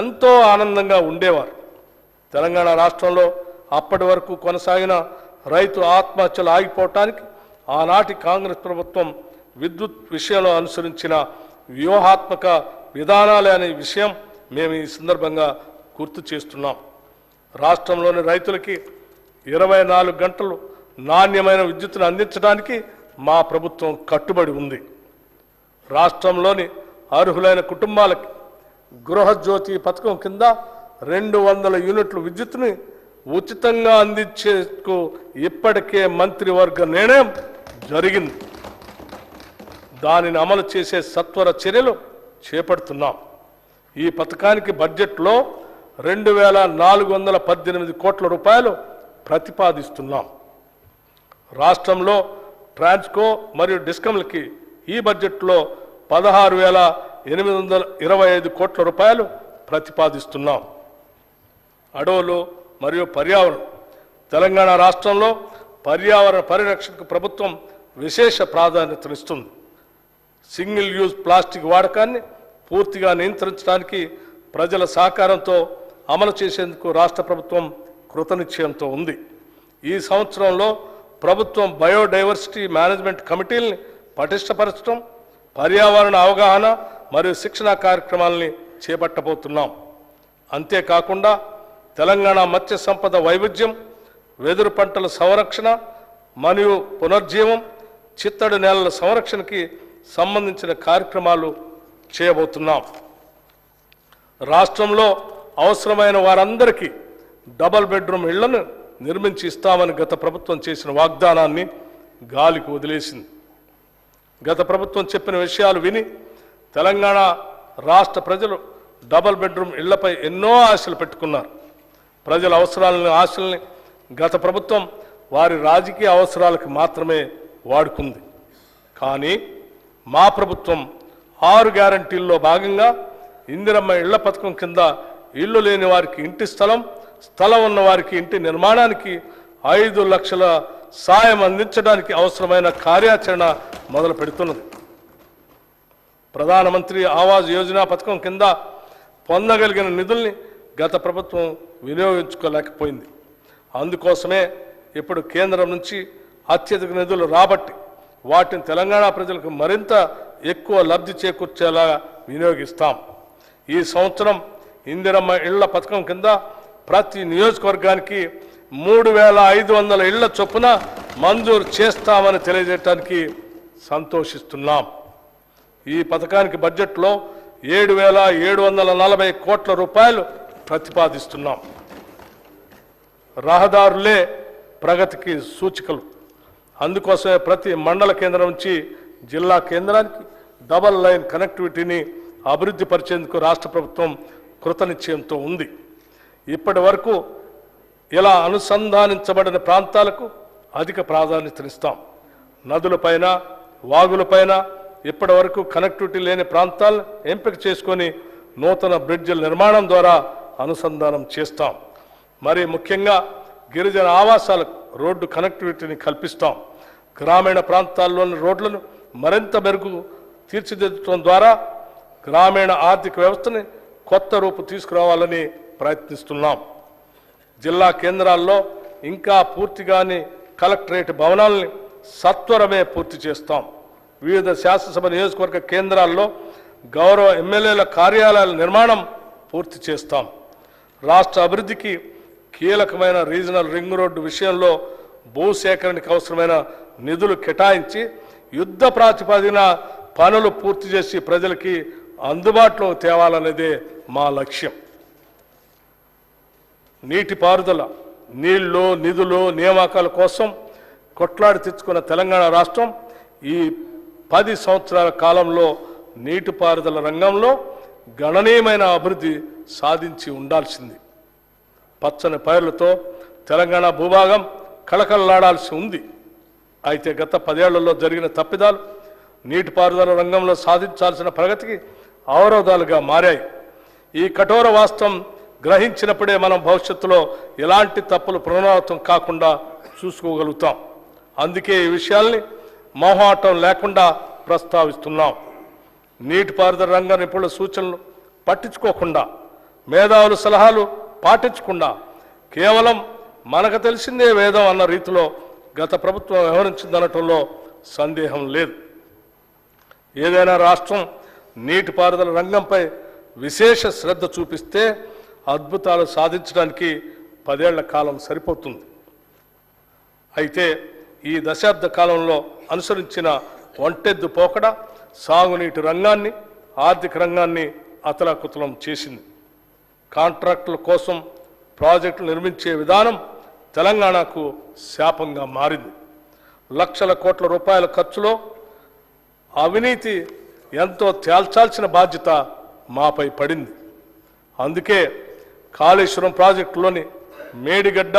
ఎంతో ఆనందంగా ఉండేవారు. తెలంగాణ రాష్ట్రంలో అప్పటి వరకు కొనసాగిన రైతు ఆత్మహత్యలు ఆగిపోవటానికి ఆనాటి కాంగ్రెస్ ప్రభుత్వం విద్యుత్ విషయంలో అనుసరించిన వ్యూహాత్మక విధానాలే అనే విషయం మేము ఈ సందర్భంగా గుర్తు చేస్తున్నాం. రాష్ట్రంలోని రైతులకి 24 గంటలు నాణ్యమైన విద్యుత్తును అందించడానికి మా ప్రభుత్వం కట్టుబడి ఉంది. రాష్ట్రంలోని అర్హులైన కుటుంబాలకి గృహజ్యోతి పథకం కింద 200 యూనిట్ల విద్యుత్తుని ఉచితంగా అందించేందుకు ఇప్పటికే మంత్రివర్గ నిర్ణయం జరిగింది. దానిని అమలు చేసే సత్వర చర్యలు చేపడుతున్నాం. ఈ పథకానికి బడ్జెట్లో 2,418 కోట్ల రూపాయలు ప్రతిపాదిస్తున్నాం. రాష్ట్రంలో ట్రాన్స్కో మరియు డిస్కమ్లకి ఈ బడ్జెట్లో 16,825 కోట్ల రూపాయలు ప్రతిపాదిస్తున్నాం. అడవులు మరియు పర్యావరణం. తెలంగాణ రాష్ట్రంలో పర్యావరణ పరిరక్షణకు ప్రభుత్వం విశేష ప్రాధాన్యతనిస్తుంది. సింగిల్ యూజ్ ప్లాస్టిక్ వాడకాన్ని పూర్తిగా నియంత్రించడానికి ప్రజల సహకారంతో అమలు చేసేందుకు రాష్ట్ర ప్రభుత్వం కృతనిశ్చయంతో ఉంది. ఈ సంవత్సరంలో ప్రభుత్వం బయోడైవర్సిటీ మేనేజ్మెంట్ కమిటీల్ని పటిష్టపరచడం, పర్యావరణ అవగాహన మరియు శిక్షణా కార్యక్రమాలని చేపట్టబోతున్నాం. అంతేకాకుండా తెలంగాణ మత్స్య సంపద వైవిధ్యం, వెదురు పంటల సంరక్షణ మరియు పునర్జీవం, చిత్తడి నేలల సంరక్షణకి సంబంధించిన కార్యక్రమాలు చేయబోతున్నాం. రాష్ట్రంలో అవసరమైన వారందరికీ డబల్ బెడ్రూమ్ ఇళ్లను నిర్మించి ఇస్తామని గత ప్రభుత్వం చేసిన వాగ్దానాన్ని గాలికి వదిలేసింది. గత ప్రభుత్వం చెప్పిన విషయాలు విని తెలంగాణ రాష్ట్ర ప్రజలు డబల్ బెడ్రూమ్ ఇళ్లపై ఎన్నో ఆశలు పెట్టుకున్నారు. ప్రజల అవసరాలని, ఆశల్ని గత ప్రభుత్వం వారి రాజకీయ అవసరాలకు మాత్రమే వాడుకుంది. కానీ మా ప్రభుత్వం 6 గ్యారంటీల్లో భాగంగా ఇందిరమ్మ ఇళ్ల పథకం కింద ఇల్లు లేని వారికి ఇంటి స్థలం, స్థలం ఉన్న వారికి ఇంటి నిర్మాణానికి 5 లక్షల సాయం అందించడానికి అవసరమైన కార్యాచరణ మొదలు పెడుతున్నది. ప్రధానమంత్రి ఆవాస్ యోజన పథకం కింద పొందగలిగిన నిధుల్ని గత ప్రభుత్వం వినియోగించుకోలేకపోయింది. అందుకోసమే ఇప్పుడు కేంద్రం నుంచి అత్యధిక నిధులు రాబట్టి వాటిని తెలంగాణ ప్రజలకు మరింత ఎక్కువ లబ్ధి చేకూర్చేలా వినియోగిస్తాం. ఈ సంవత్సరం ఇందిరమ్మ ఇళ్ల పథకం కింద ప్రతి నియోజకవర్గానికి 3500 ఇళ్ల చొప్పున మంజూరు చేస్తామని తెలియజేయడానికి సంతోషిస్తున్నాం. ఈ పథకానికి బడ్జెట్లో 7,740 కోట్ల రూపాయలు ప్రతిపాదిస్తున్నాం. రహదారులే ప్రగతికి సూచికలు. అందుకోసమే ప్రతి మండల కేంద్రం నుంచి జిల్లా కేంద్రానికి డబల్ లైన్ కనెక్టివిటీని అభివృద్ధి పరిచేందుకు రాష్ట్ర ప్రభుత్వం కృతనిశ్చయంతో ఉంది. ఇప్పటి వరకు ఇలా అనుసంధానించబడిన ప్రాంతాలకు అధిక ప్రాధాన్యతనిస్తాం. నదులపైన, వాగులపైన ఇప్పటి వరకు కనెక్టివిటీ లేని ప్రాంతాలను ఎంపిక చేసుకొని నూతన బ్రిడ్జిల నిర్మాణం ద్వారా అనుసంధానం చేస్తాం. మరి ముఖ్యంగా గిరిజన ఆవాసాలకు రోడ్డు కనెక్టివిటీని కల్పిస్తాం. గ్రామీణ ప్రాంతాల్లోని రోడ్లను మరింత మెరుగు తీర్చిదిద్దడం ద్వారా గ్రామీణ ఆర్థిక వ్యవస్థని కొత్త రూపు తీసుకురావాలని ప్రయత్నిస్తున్నాం. జిల్లా కేంద్రాల్లో ఇంకా పూర్తిగాని కలెక్టరేట్ భవనాలని సత్వరమే పూర్తి చేస్తాం. వివిధ శాసనసభ నియోజకవర్గ కేంద్రాల్లో గౌరవ ఎమ్మెల్యేల కార్యాలయాల నిర్మాణం పూర్తి చేస్తాం. రాష్ట్ర అభివృద్ధికి కీలకమైన రీజనల్ రింగ్ రోడ్డు విషయంలో భూసేకరణకు అవసరమైన నిధులు కేటాయించి యుద్ధ ప్రాతిపదికన పనులు పూర్తి చేసి ప్రజలకి అందుబాటులో తేవాలనేదే మా లక్ష్యం. నీటిపారుదల, నీళ్లు, నిధులు, నియామకాల కోసం కొట్లాడి తెచ్చుకున్న తెలంగాణ రాష్ట్రం ఈ 10 సంవత్సరాల కాలంలో నీటిపారుదల రంగంలో గణనీయమైన అభివృద్ధి సాధించి ఉండాల్సింది. పచ్చని పైర్లతో తెలంగాణ భూభాగం కళకళలాడాల్సి ఉంది. అయితే గత 10 ఏళ్లలో జరిగిన తప్పిదాలు నీటిపారుదల రంగంలో సాధించాల్సిన ప్రగతికి అవరోధాలుగా మారాయి. ఈ కఠోర వాస్తవం గ్రహించినప్పుడే మనం భవిష్యత్తులో ఎలాంటి తప్పులు పునరావృతం కాకుండా చూసుకోగలుగుతాం. అందుకే ఈ విషయాల్ని మొహమాటం లేకుండా ప్రస్తావిస్తున్నాం. నీటిపారుదల రంగ నిపుణుల సూచనలు పట్టించుకోకుండా, మేధావుల సలహాలు పాటించకుండా కేవలం మనకు తెలిసిందే వేదం అన్న రీతిలో గత ప్రభుత్వం వ్యవహరించిందనటంలో సందేహం లేదు. ఏదైనా రాష్ట్రం నీటిపారుదల రంగంపై విశేష శ్రద్ధ చూపిస్తే అద్భుతాలు సాధించడానికి 10 ఏళ్ల కాలం సరిపోతుంది. అయితే ఈ దశాబ్ద కాలంలో అనుసరించిన ఒంటెద్దు పోకడ సాగునీటి రంగాన్ని, ఆర్థిక రంగాన్ని అతలాకుతలం చేసింది. కాంట్రాక్టుల కోసం ప్రాజెక్టులు నిర్మించే విధానం తెలంగాణకు శాపంగా మారింది. లక్షల కోట్ల రూపాయల ఖర్చులో అవినీతి ఎంతో తేల్చాల్సిన బాధ్యత మాపై పడింది. అందుకే కాళేశ్వరం ప్రాజెక్టులోని మేడిగడ్డ,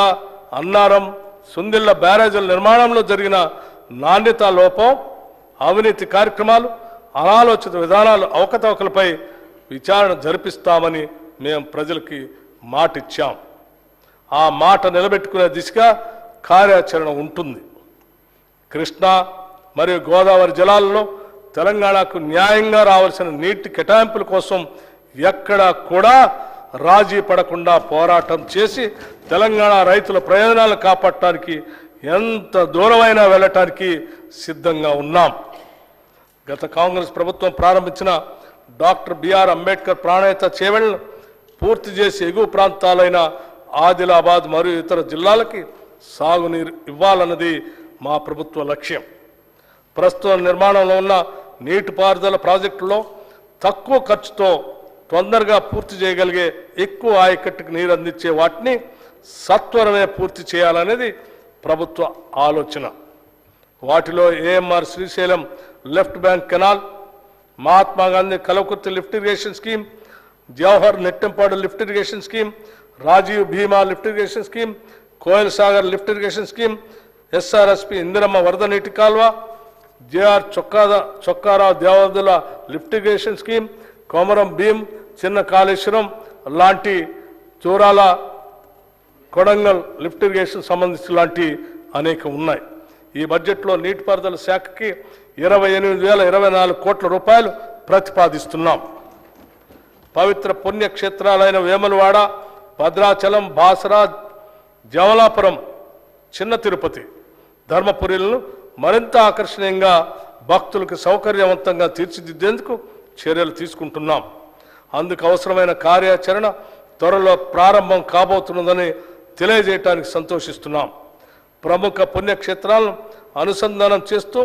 అన్నారం, సుందిళ్ల బ్యారేజీల నిర్మాణంలో జరిగిన నాణ్యతా లోపం, అవినీతి కార్యక్రమాలు, అనాలోచిత విధానాలు, అవకతవకలపై విచారణ జరిపిస్తామని మేము ప్రజలకి మాటిచ్చాం. ఆ మాట నిలబెట్టుకునే దిశగా కార్యాచరణ ఉంటుంది. కృష్ణా మరియు గోదావరి జలాలలో తెలంగాణకు న్యాయంగా రావాల్సిన నీటి కేటాయింపుల కోసం ఎక్కడా కూడా రాజీ పడకుండా పోరాటం చేసి తెలంగాణ రైతుల ప్రయోజనాలను కాపాడటానికి ఎంత దూరమైనా వెళ్ళటానికి సిద్ధంగా ఉన్నాం. గత కాంగ్రెస్ ప్రభుత్వం ప్రారంభించిన డాక్టర్ బిఆర్ అంబేద్కర్ ప్రాణహిత చేవెళ్లను పూర్తి చేసి ఎగువ ప్రాంతాలైన ఆదిలాబాద్ మరియు ఇతర జిల్లాలకి సాగునీరు ఇవ్వాలన్నది మా ప్రభుత్వ లక్ష్యం. ప్రస్తుతం నిర్మాణంలో ఉన్న నీటిపారుదల ప్రాజెక్టులో తక్కువ ఖర్చుతో తొందరగా పూర్తి చేయగలిగే ఎక్కువ ఆయకట్టుకు నీరు అందించే వాటిని సత్వరమే పూర్తి చేయాలనేది ప్రభుత్వ ఆలోచన. వాటిలో AMR Srisailam left bank canal, Mahatma Gandhi Kalwakurthy lift irrigation scheme, Jawahar Nettempadu lift irrigation scheme, Rajiv Bhima lift irrigation scheme, Koil Sagar lift irrigation scheme, SRSP Indiramma వరద నీటి కాల్వ, JR Chokka Rao Devadula lift irrigation scheme, Komaram Bheem, చిన్న కాళేశ్వరం లాంటి చూరాల కొడంగల్ లిఫ్ట్ ఇరిగేషన్ సంబంధించి లాంటి అనేక ఉన్నాయి. ఈ బడ్జెట్లో నీటిపారుదల శాఖకి 28,024 కోట్ల రూపాయలు ప్రతిపాదిస్తున్నాం. పవిత్ర పుణ్యక్షేత్రాలైన వేములవాడ, భద్రాచలం, బాసరా, జమలాపురం, చిన్న తిరుపతి, ధర్మపురిలను మరింత ఆకర్షణీయంగా భక్తులకు సౌకర్యవంతంగా తీర్చిదిద్దేందుకు చర్యలు తీసుకుంటున్నాం. అందుకు అవసరమైన కార్యాచరణ త్వరలో ప్రారంభం కాబోతున్నదని తెలియజేయడానికి సంతోషిస్తున్నాం. ప్రముఖ పుణ్యక్షేత్రాలను అనుసంధానం చేస్తూ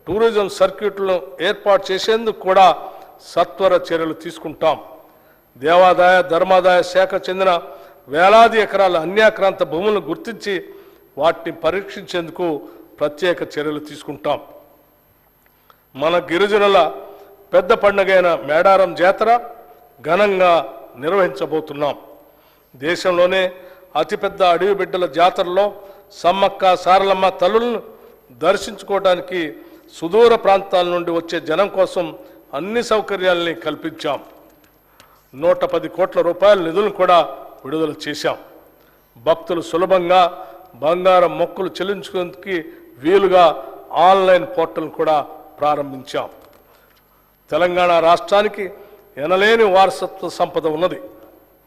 టూరిజం సర్క్యూట్లను ఏర్పాటు చేసేందుకు కూడా సత్వర చర్యలు తీసుకుంటాం. దేవాదాయ ధర్మాదాయ శాఖ చెందిన వేలాది ఎకరాల అన్యాక్రాంత భూములను గుర్తించి వాటిని పరీక్షించేందుకు ప్రత్యేక చర్యలు తీసుకుంటాం. మన గిరిజనుల పెద్ద పండుగైన మేడారం జాతర ఘనంగా నిర్వహించబోతున్నాం. దేశంలోనే అతిపెద్ద అడవి బిడ్డల జాతరలో సమ్మక్క సారలమ్మ తల్లులను దర్శించుకోవడానికి సుదూర ప్రాంతాల నుండి వచ్చే జనం కోసం అన్ని సౌకర్యాలని కల్పించాం. 110 కోట్ల రూపాయల నిధులను కూడా విడుదల చేశాం. భక్తులు సులభంగా బంగారం మొక్కులు చెల్లించుకునేందుకు వీలుగా ఆన్లైన్ పోర్టల్ కూడా ప్రారంభించాం. తెలంగాణ రాష్ట్రానికి ఎనలేని వారసత్వ సంపద ఉన్నది.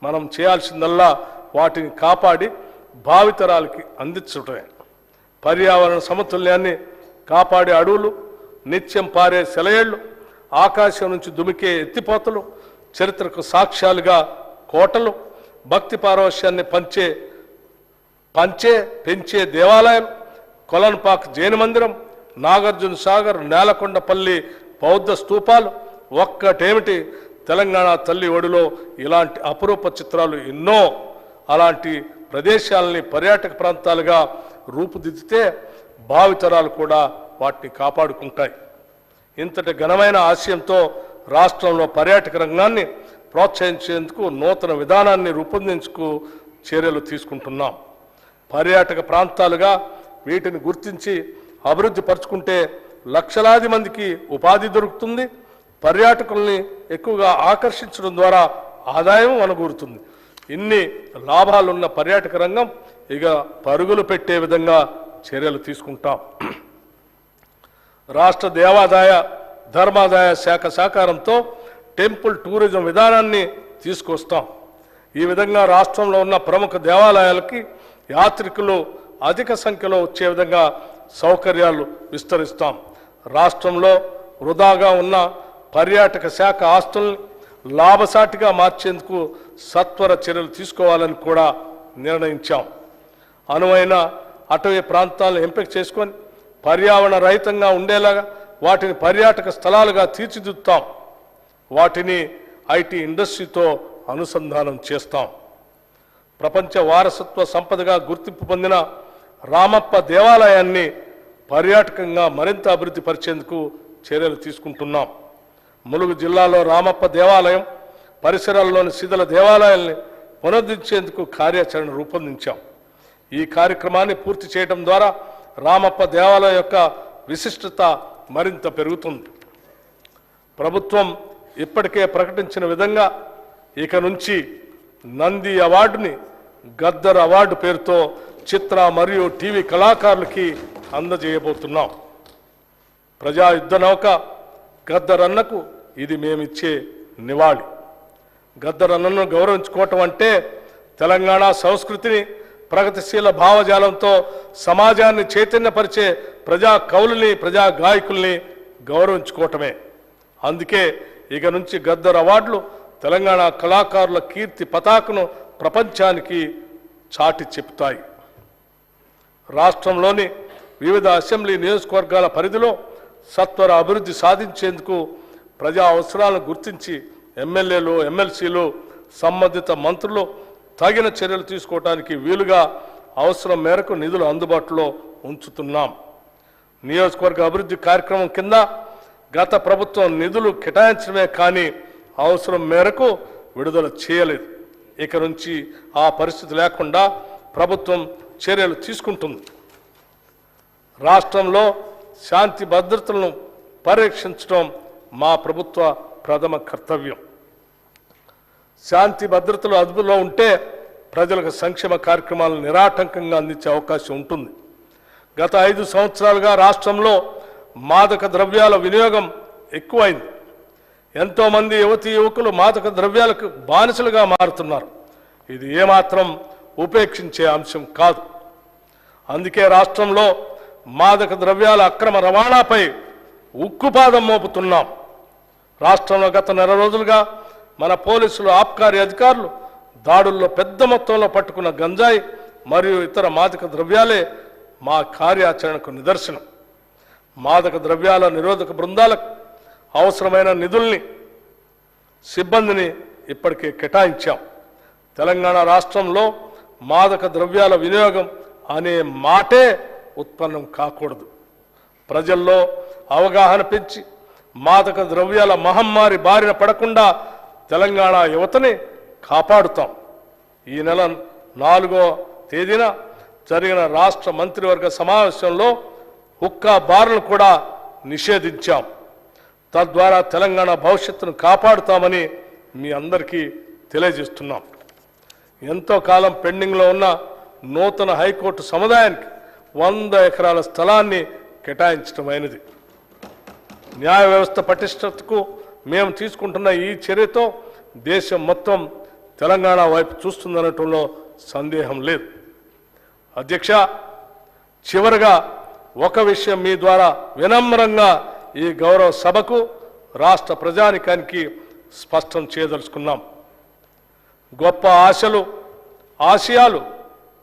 మనం చేయాల్సిందల్లా వాటిని కాపాడి భావితరాలకి అందించటమే. పర్యావరణ సమతుల్యాన్ని కాపాడే అడవులు, నిత్యం పారే సెలయేళ్లు, ఆకాశం నుంచి దుమికే ఎత్తిపోతలు, చరిత్రకు సాక్ష్యాలుగా కోటలు, భక్తి పారవశ్యాన్ని పెంచే దేవాలయం, కొలన్పాక్ జైన మందిరం, నాగార్జున సాగర్, నేలకొండపల్లి బౌద్ధ స్తూపాలు ఒక్కటేమిటి, తెలంగాణ తల్లి ఒడిలో ఇలాంటి అపురూప చిత్రాలు ఎన్నో. అలాంటి ప్రదేశాలని పర్యాటక ప్రాంతాలుగా రూపుదిద్దితే భావితరాలు కూడా వాటిని కాపాడుకుంటాయి. ఇంతటి ఘనమైన ఆశయంతో రాష్ట్రంలో పర్యాటక రంగాన్ని ప్రోత్సహించేందుకు నూతన విధానాన్ని రూపొందించుకు చర్యలు తీసుకుంటున్నాం. పర్యాటక ప్రాంతాలుగా వీటిని గుర్తించి అభివృద్ధి పరుచుకుంటే లక్షలాది మందికి ఉపాధి దొరుకుతుంది. పర్యాటకుల్ని ఎక్కువగా ఆకర్షించడం ద్వారా ఆదాయం వనగూరుతుంది. ఇన్ని లాభాలున్న పర్యాటక రంగం ఇక పరుగులు పెట్టే విధంగా చర్యలు తీసుకుంటాం. రాష్ట్ర దేవాదాయ ధర్మాదాయ శాఖ సహకారంతో టెంపుల్ టూరిజం విధానాన్ని తీసుకొస్తాం. ఈ విధంగా రాష్ట్రంలో ఉన్న ప్రముఖ దేవాలయాలకి యాత్రికులు అధిక సంఖ్యలో వచ్చే విధంగా సౌకర్యాలు విస్తరిస్తాం. రాష్ట్రంలో వృధాగా ఉన్న పర్యాటక శాఖ ఆస్తుల్ని లాభసాటిగా మార్చేందుకు సత్వర చర్యలు తీసుకోవాలని కూడా నిర్ణయించాం. అనువైన అటవీ ప్రాంతాలను ఎంపిక చేసుకొని పర్యావరణ రహితంగా ఉండేలాగా వాటిని పర్యాటక స్థలాలుగా తీర్చిదిద్దుతాం. వాటిని ఐటీ ఇండస్ట్రీతో అనుసంధానం చేస్తాం. ప్రపంచ వారసత్వ సంపదగా గుర్తింపు పొందిన రామప్ప దేవాలయాన్ని పర్యాటకంగా మరింత అభివృద్ధి పరిచేందుకు చర్యలు తీసుకుంటున్నాం. ములుగు జిల్లాలో రామప్ప దేవాలయం పరిసరాల్లోని శిథిల దేవాలయాల్ని పునరుద్ధరించేందుకు కార్యాచరణ రూపొందించాం. ఈ కార్యక్రమాన్ని పూర్తి చేయడం ద్వారా రామప్ప దేవాలయం యొక్క విశిష్టత మరింత పెరుగుతుంది. ప్రభుత్వం ఇప్పటికే ప్రకటించిన విధంగా ఇక నుంచి నంది అవార్డుని గద్దర్ అవార్డు పేరుతో చిత్ర మరియు టీవీ కళాకారులకి అందజేయబోతున్నాం. ప్రజా యుద్ధ నౌక గద్దర్ అన్నకు ఇది మేమిచ్చే నివాళి. గద్దరన్నను గౌరవించుకోవటం అంటే తెలంగాణ సంస్కృతిని ప్రగతిశీల భావజాలంతో సమాజాన్ని చైతన్యపరిచే ప్రజా కవుల్ని ప్రజా గాయకుల్ని గౌరవించుకోవటమే. అందుకే ఇక నుంచి గద్దర్ అవార్డులు తెలంగాణ కళాకారుల కీర్తి పతాకను ప్రపంచానికి చాటి చెప్తాయి. రాష్ట్రంలోని వివిధ అసెంబ్లీ నియోజకవర్గాల పరిధిలో సత్వర అభివృద్ధి సాధించేందుకు ప్రజా అవసరాలను గుర్తించి ఎమ్మెల్యేలు ఎమ్మెల్సీలు సంబంధిత మంత్రులు తగిన చర్యలు తీసుకోవడానికి వీలుగా అవసరం మేరకు నిధులు అందుబాటులో ఉంచుతున్నాం. నియోజకవర్గ అభివృద్ధి కార్యక్రమం కింద గత ప్రభుత్వం నిధులు కేటాయించడమే కానీ అవసరం మేరకు విడుదల చేయలేదు. ఇక నుంచి ఆ పరిస్థితి లేకుండా ప్రభుత్వం చర్యలు తీసుకుంటుంది. రాష్ట్రంలో శాంతి భద్రతలను పరిరక్షించడం మా ప్రభుత్వ ప్రథమ కర్తవ్యం. శాంతి భద్రతలు అదుపులో ఉంటే ప్రజలకు సంక్షేమ కార్యక్రమాలను నిరాటంకంగా అందించే అవకాశం ఉంటుంది. గత 5 సంవత్సరాలుగా రాష్ట్రంలో మాదక ద్రవ్యాల వినియోగం ఎక్కువైంది. ఎంతోమంది యువతీ యువకులు మాదక ద్రవ్యాలకు బానిసలుగా మారుతున్నారు. ఇది ఏమాత్రం ఉపేక్షించే అంశం కాదు. అందుకే రాష్ట్రంలో మాదక ద్రవ్యాల అక్రమ రవాణాపై ఉక్కుపాదం మోపుతున్నాం. రాష్ట్రంలో గత నెల రోజులుగా మన పోలీసులు ఆబ్కారీ అధికారులు దాడుల్లో పెద్ద మొత్తంలో పట్టుకున్న గంజాయి మరియు ఇతర మాదక ద్రవ్యాలే మా కార్యాచరణకు నిదర్శనం. మాదక ద్రవ్యాల నిరోధక బృందాలకు అవసరమైన నిధుల్ని సిబ్బందిని ఇప్పటికే కేటాయించాం. తెలంగాణ రాష్ట్రంలో మాదక ద్రవ్యాల వినియోగం అనే మాటే ఉత్పన్నం కాకూడదు. ప్రజల్లో అవగాహన పెంచి మాదక ద్రవ్యాల మహమ్మారి బారిన పడకుండా తెలంగాణ యువతని కాపాడుతాం. ఈ నెల 4వ తేదీన జరిగిన రాష్ట్ర మంత్రివర్గ సమావేశంలో హుక్కా బార్లను కూడా నిషేధించాం. తద్వారా తెలంగాణ భవిష్యత్తును కాపాడుతామని మీ అందరికీ తెలియజేస్తున్నాం. ఎంతో కాలం పెండింగ్లో ఉన్న నూతన హైకోర్టు సముదాయానికి 100 ఎకరాల స్థలాన్ని కేటాయించడమైనది. న్యాయ వ్యవస్థ పటిష్టతకు మేము తీసుకుంటున్న ఈ చర్యతో దేశం మొత్తం తెలంగాణ వైపు చూస్తుందనటంలో సందేహం లేదు. అధ్యక్ష, చివరగా ఒక విషయం మీ ద్వారా వినమ్రంగా ఈ గౌరవ సభకు రాష్ట్ర ప్రజానికానికి స్పష్టం చేయదలుచుకున్నాం. గొప్ప ఆశలు ఆశయాలు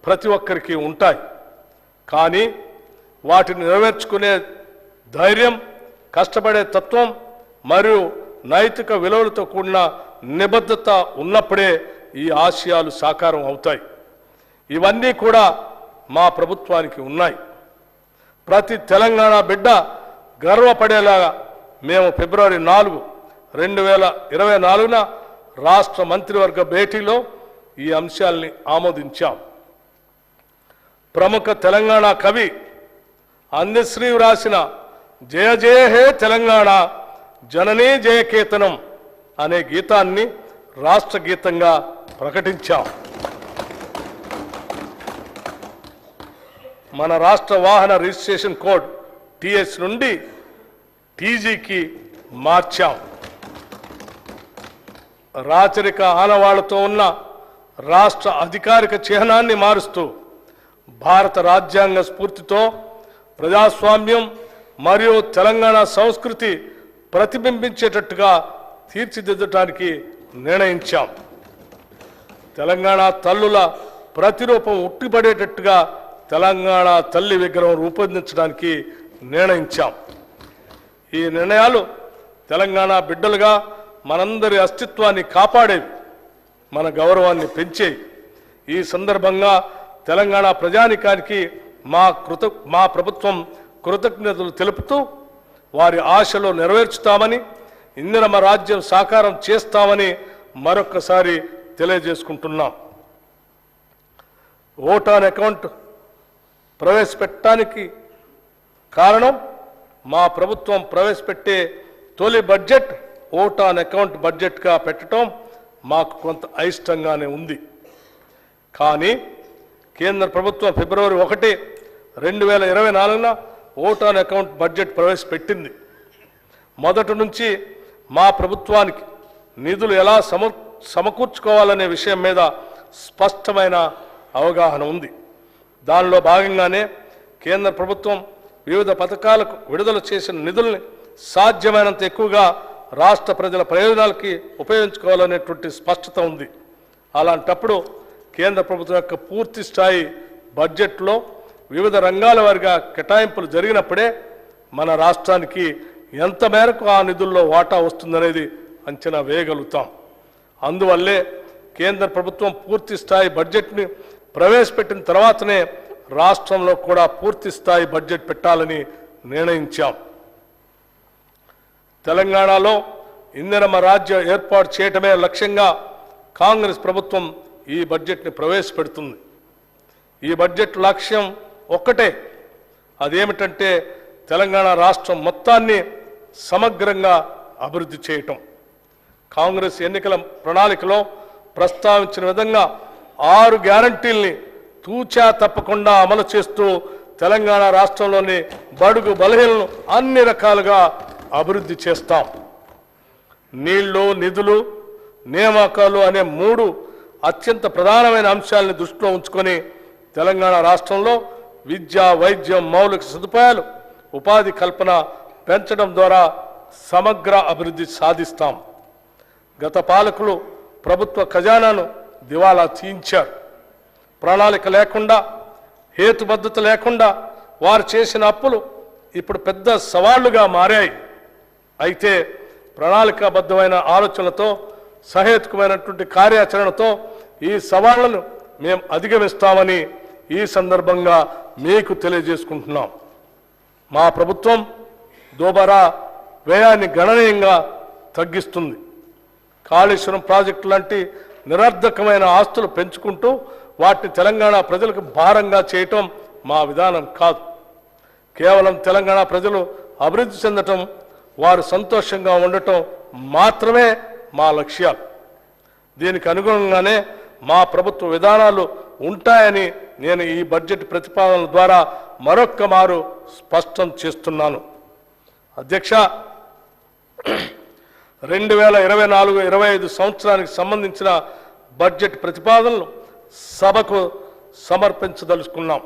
ప్రతి ఒక్కరికి ఉంటాయి. కానీ వాటిని నెరవేర్చుకునే ధైర్యం, కష్టపడే తత్వం మరియు నైతిక విలువలతో కూడిన నిబద్ధత ఉన్నప్పుడే ఈ ఆశయాలు సాకారం అవుతాయి. ఇవన్నీ కూడా మా ప్రభుత్వానికి ఉన్నాయి. ప్రతి తెలంగాణ బిడ్డ గర్వపడేలాగా మేము ఫిబ్రవరి 4, 2024న రాష్ట్ర మంత్రివర్గ భేటీలో ఈ అంశాల్ని ఆమోదించాం. ప్రముఖ తెలంగాణ కవి అందశ్రీ రాసిన జయ జయ హే తెలంగాణ జననీ జయకేతనం అనే గీతాన్ని రాష్ట్ర గీతంగా ప్రకటించాం. మన రాష్ట్ర వాహన రిజిస్ట్రేషన్ కోడ్ టీఎస్ నుండి టీజీకి మార్చాం. రాచరిక ఆనవాళ్లతో ఉన్న రాష్ట్ర అధికారిక చిహ్నాన్ని మారుస్తూ భారత రాజ్యాంగ స్ఫూర్తితో ప్రజాస్వామ్యం మరియు తెలంగాణ సంస్కృతి ప్రతిబింబించేటట్టుగా తీర్చిదిద్దడానికి నిర్ణయించాం. తెలంగాణ తల్లుల ప్రతిరూపం ఉట్టిపడేటట్టుగా తెలంగాణ తల్లి విగ్రహం రూపొందించడానికి నిర్ణయించాం. ఈ నిర్ణయాలు తెలంగాణ బిడ్డలుగా మనందరి అస్తిత్వాన్ని కాపాడేవి, మన గౌరవాన్ని పెంచేవి. ఈ సందర్భంగా తెలంగాణ ప్రజానికానికి మా ప్రభుత్వం కృతజ్ఞతలు తెలుపుతూ వారి ఆశలు నెరవేర్చుతామని, ఇందిరమ్మ రాజ్యం సాకారం చేస్తామని మరొక్కసారి తెలియజేసుకుంటున్నాం. ఓట్ ఆన్ అకౌంట్ ప్రవేశపెట్టడానికి కారణం మా ప్రభుత్వం ప్రవేశపెట్టే తొలి బడ్జెట్ ఓట్ ఆన్ అకౌంట్ బడ్జెట్గా పెట్టడం మాకు కొంత అయిష్టంగానే ఉంది. కానీ కేంద్ర ప్రభుత్వం ఫిబ్రవరి 1, 2024న ఓట్ ఆన్ అకౌంట్ బడ్జెట్ ప్రవేశపెట్టింది. మొదటి నుంచి మా ప్రభుత్వానికి నిధులు ఎలా సమకూర్చుకోవాలనే విషయం మీద స్పష్టమైన అవగాహన ఉంది. దానిలో భాగంగానే కేంద్ర ప్రభుత్వం వివిధ పథకాలకు విడుదల చేసిన నిధుల్ని సాధ్యమైనంత ఎక్కువగా రాష్ట్ర ప్రజల ప్రయోజనాలకి ఉపయోగించుకోవాలనేటువంటి స్పష్టత ఉంది. అలాంటప్పుడు కేంద్ర ప్రభుత్వం యొక్క పూర్తి స్థాయి బడ్జెట్లో వివిధ రంగాల వారిగా కేటాయింపులు జరిగినప్పుడే మన రాష్ట్రానికి ఎంత మేరకు ఆ నిధుల్లో వాటా వస్తుందనేది అంచనా వేయగలుగుతాం. అందువల్లే కేంద్ర ప్రభుత్వం పూర్తి స్థాయి బడ్జెట్ని ప్రవేశపెట్టిన తర్వాతనే రాష్ట్రంలో కూడా పూర్తి స్థాయి బడ్జెట్ పెట్టాలని నిర్ణయించాం. తెలంగాణలో ఇందిరమ్మ రాజ్యం ఏర్పాటు చేయటమే లక్ష్యంగా కాంగ్రెస్ ప్రభుత్వం ఈ బడ్జెట్ని ప్రవేశపెడుతుంది. ఈ బడ్జెట్ లక్ష్యం ఒక్కటే, అదేమిటంటే తెలంగాణ రాష్ట్రం మొత్తాన్ని సమగ్రంగా అభివృద్ధి చేయటం. కాంగ్రెస్ ఎన్నికల ప్రణాళికలో ప్రస్తావించిన విధంగా 6 గ్యారంటీల్ని తూచా తప్పకుండా అమలు చేస్తూ తెలంగాణ రాష్ట్రంలోని బడుగు బలహీనలను అన్ని రకాలుగా అభివృద్ధి చేస్తాం. నీళ్లు, నిధులు, నియామకాలు అనే 3 అత్యంత ప్రధానమైన అంశాలను దృష్టిలో ఉంచుకొని తెలంగాణ రాష్ట్రంలో విద్య, వైద్యం, మౌలిక సదుపాయాలు, ఉపాధి కల్పన పెంచడం ద్వారా సమగ్ర అభివృద్ధి సాధిస్తాం. గత పాలకులు ప్రభుత్వ ఖజానాను దివాలా తీయించారు. ప్రణాళిక లేకుండా, హేతుబద్ధత లేకుండా వారు చేసిన అప్పులు ఇప్పుడు పెద్ద సవాళ్లుగా మారాయి. అయితే ప్రణాళికాబద్ధమైన ఆలోచనలతో, సహేతుకమైనటువంటి కార్యాచరణతో ఈ సవాళ్లను మేము అధిగమిస్తామని ఈ సందర్భంగా మీకు తెలియజేసుకుంటున్నాం. మా ప్రభుత్వం దోబరా వ్యయాన్ని గణనీయంగా తగ్గిస్తుంది. కాళేశ్వరం ప్రాజెక్టు లాంటి నిరర్ధకమైన ఆస్తులు పెంచుకుంటూ వాటిని తెలంగాణ ప్రజలకు భారంగా చేయటం మా విధానం కాదు. కేవలం తెలంగాణ ప్రజలు అభివృద్ధి చెందటం, వారు సంతోషంగా ఉండటం మాత్రమే మా లక్ష్యాలు. దీనికి అనుగుణంగానే మా ప్రభుత్వ విధానాలు ఉంటాయని నేను ఈ బడ్జెట్ ప్రతిపాదనల ద్వారా మరొక్క మారు స్పష్టం చేస్తున్నాను. అధ్యక్ష, 2024-25 సంవత్సరానికి సంబంధించిన బడ్జెట్ ప్రతిపాదనలు సభకు సమర్పించదలుచుకున్నాం.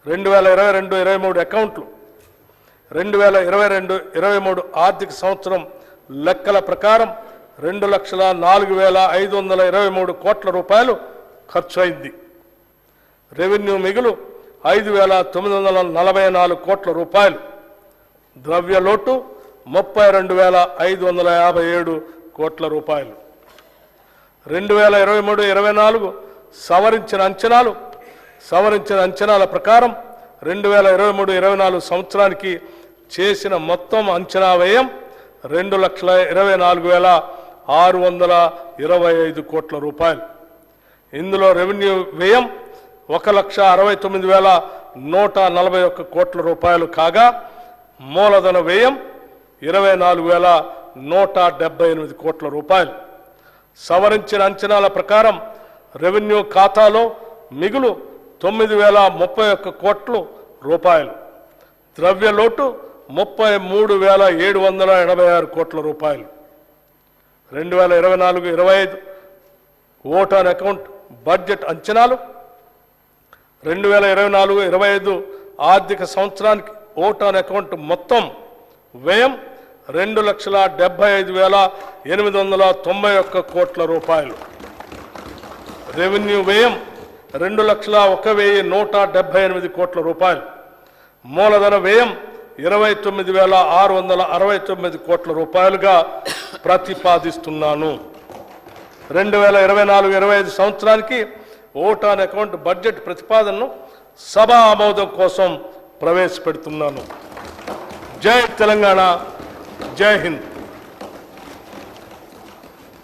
2022-23 అకౌంట్లు, 2022-23 ఆర్థిక సంవత్సరం లెక్కల ప్రకారం 2,04,523 కోట్ల రూపాయలు ఖర్చు అయింది. రెవెన్యూ మిగులు 5,944 కోట్ల రూపాయలు. ద్రవ్య లోటు 32,557 కోట్ల రూపాయలు. 2023-24 సవరించిన అంచనాల ప్రకారం 2023-24 సంవత్సరానికి చేసిన మొత్తం అంచనా వ్యయం 2,24,625 కోట్ల రూపాయలు. ఇందులో రెవెన్యూ వ్యయం 1,69,141 కోట్ల రూపాయలు కాగా మూలధన వ్యయం 24,178 కోట్ల రూపాయలు. సవరించిన అంచనాల ప్రకారం రెవెన్యూ ఖాతాలో మిగులు 9,031 కోట్ల రూపాయలు. ద్రవ్య లోటు 33,786 కోట్ల రూపాయలు. 2024-25 ఓట్ ఆన్ అకౌంట్ బడ్జెట్ అంచనాలు 2024-25 ఆర్థిక సంవత్సరానికి ఓట్ ఆన్ అకౌంట్ మొత్తం వ్యయం 2,75,891 కోట్ల రూపాయలు. రెవెన్యూ వ్యయం 2,01,178 కోట్ల రూపాయలు. మూలధన వ్యయం 29,669 కోట్ల రూపాయలుగా ప్రతిపాదిస్తున్నాను. 2024-25 సంవత్సరానికి ఓట్ ఆన్ అకౌంట్ బడ్జెట్ ప్రతిపాదనను సభా ఆమోదం కోసం ప్రవేశపెడుతున్నాను. జై తెలంగాణ, జై హింద్.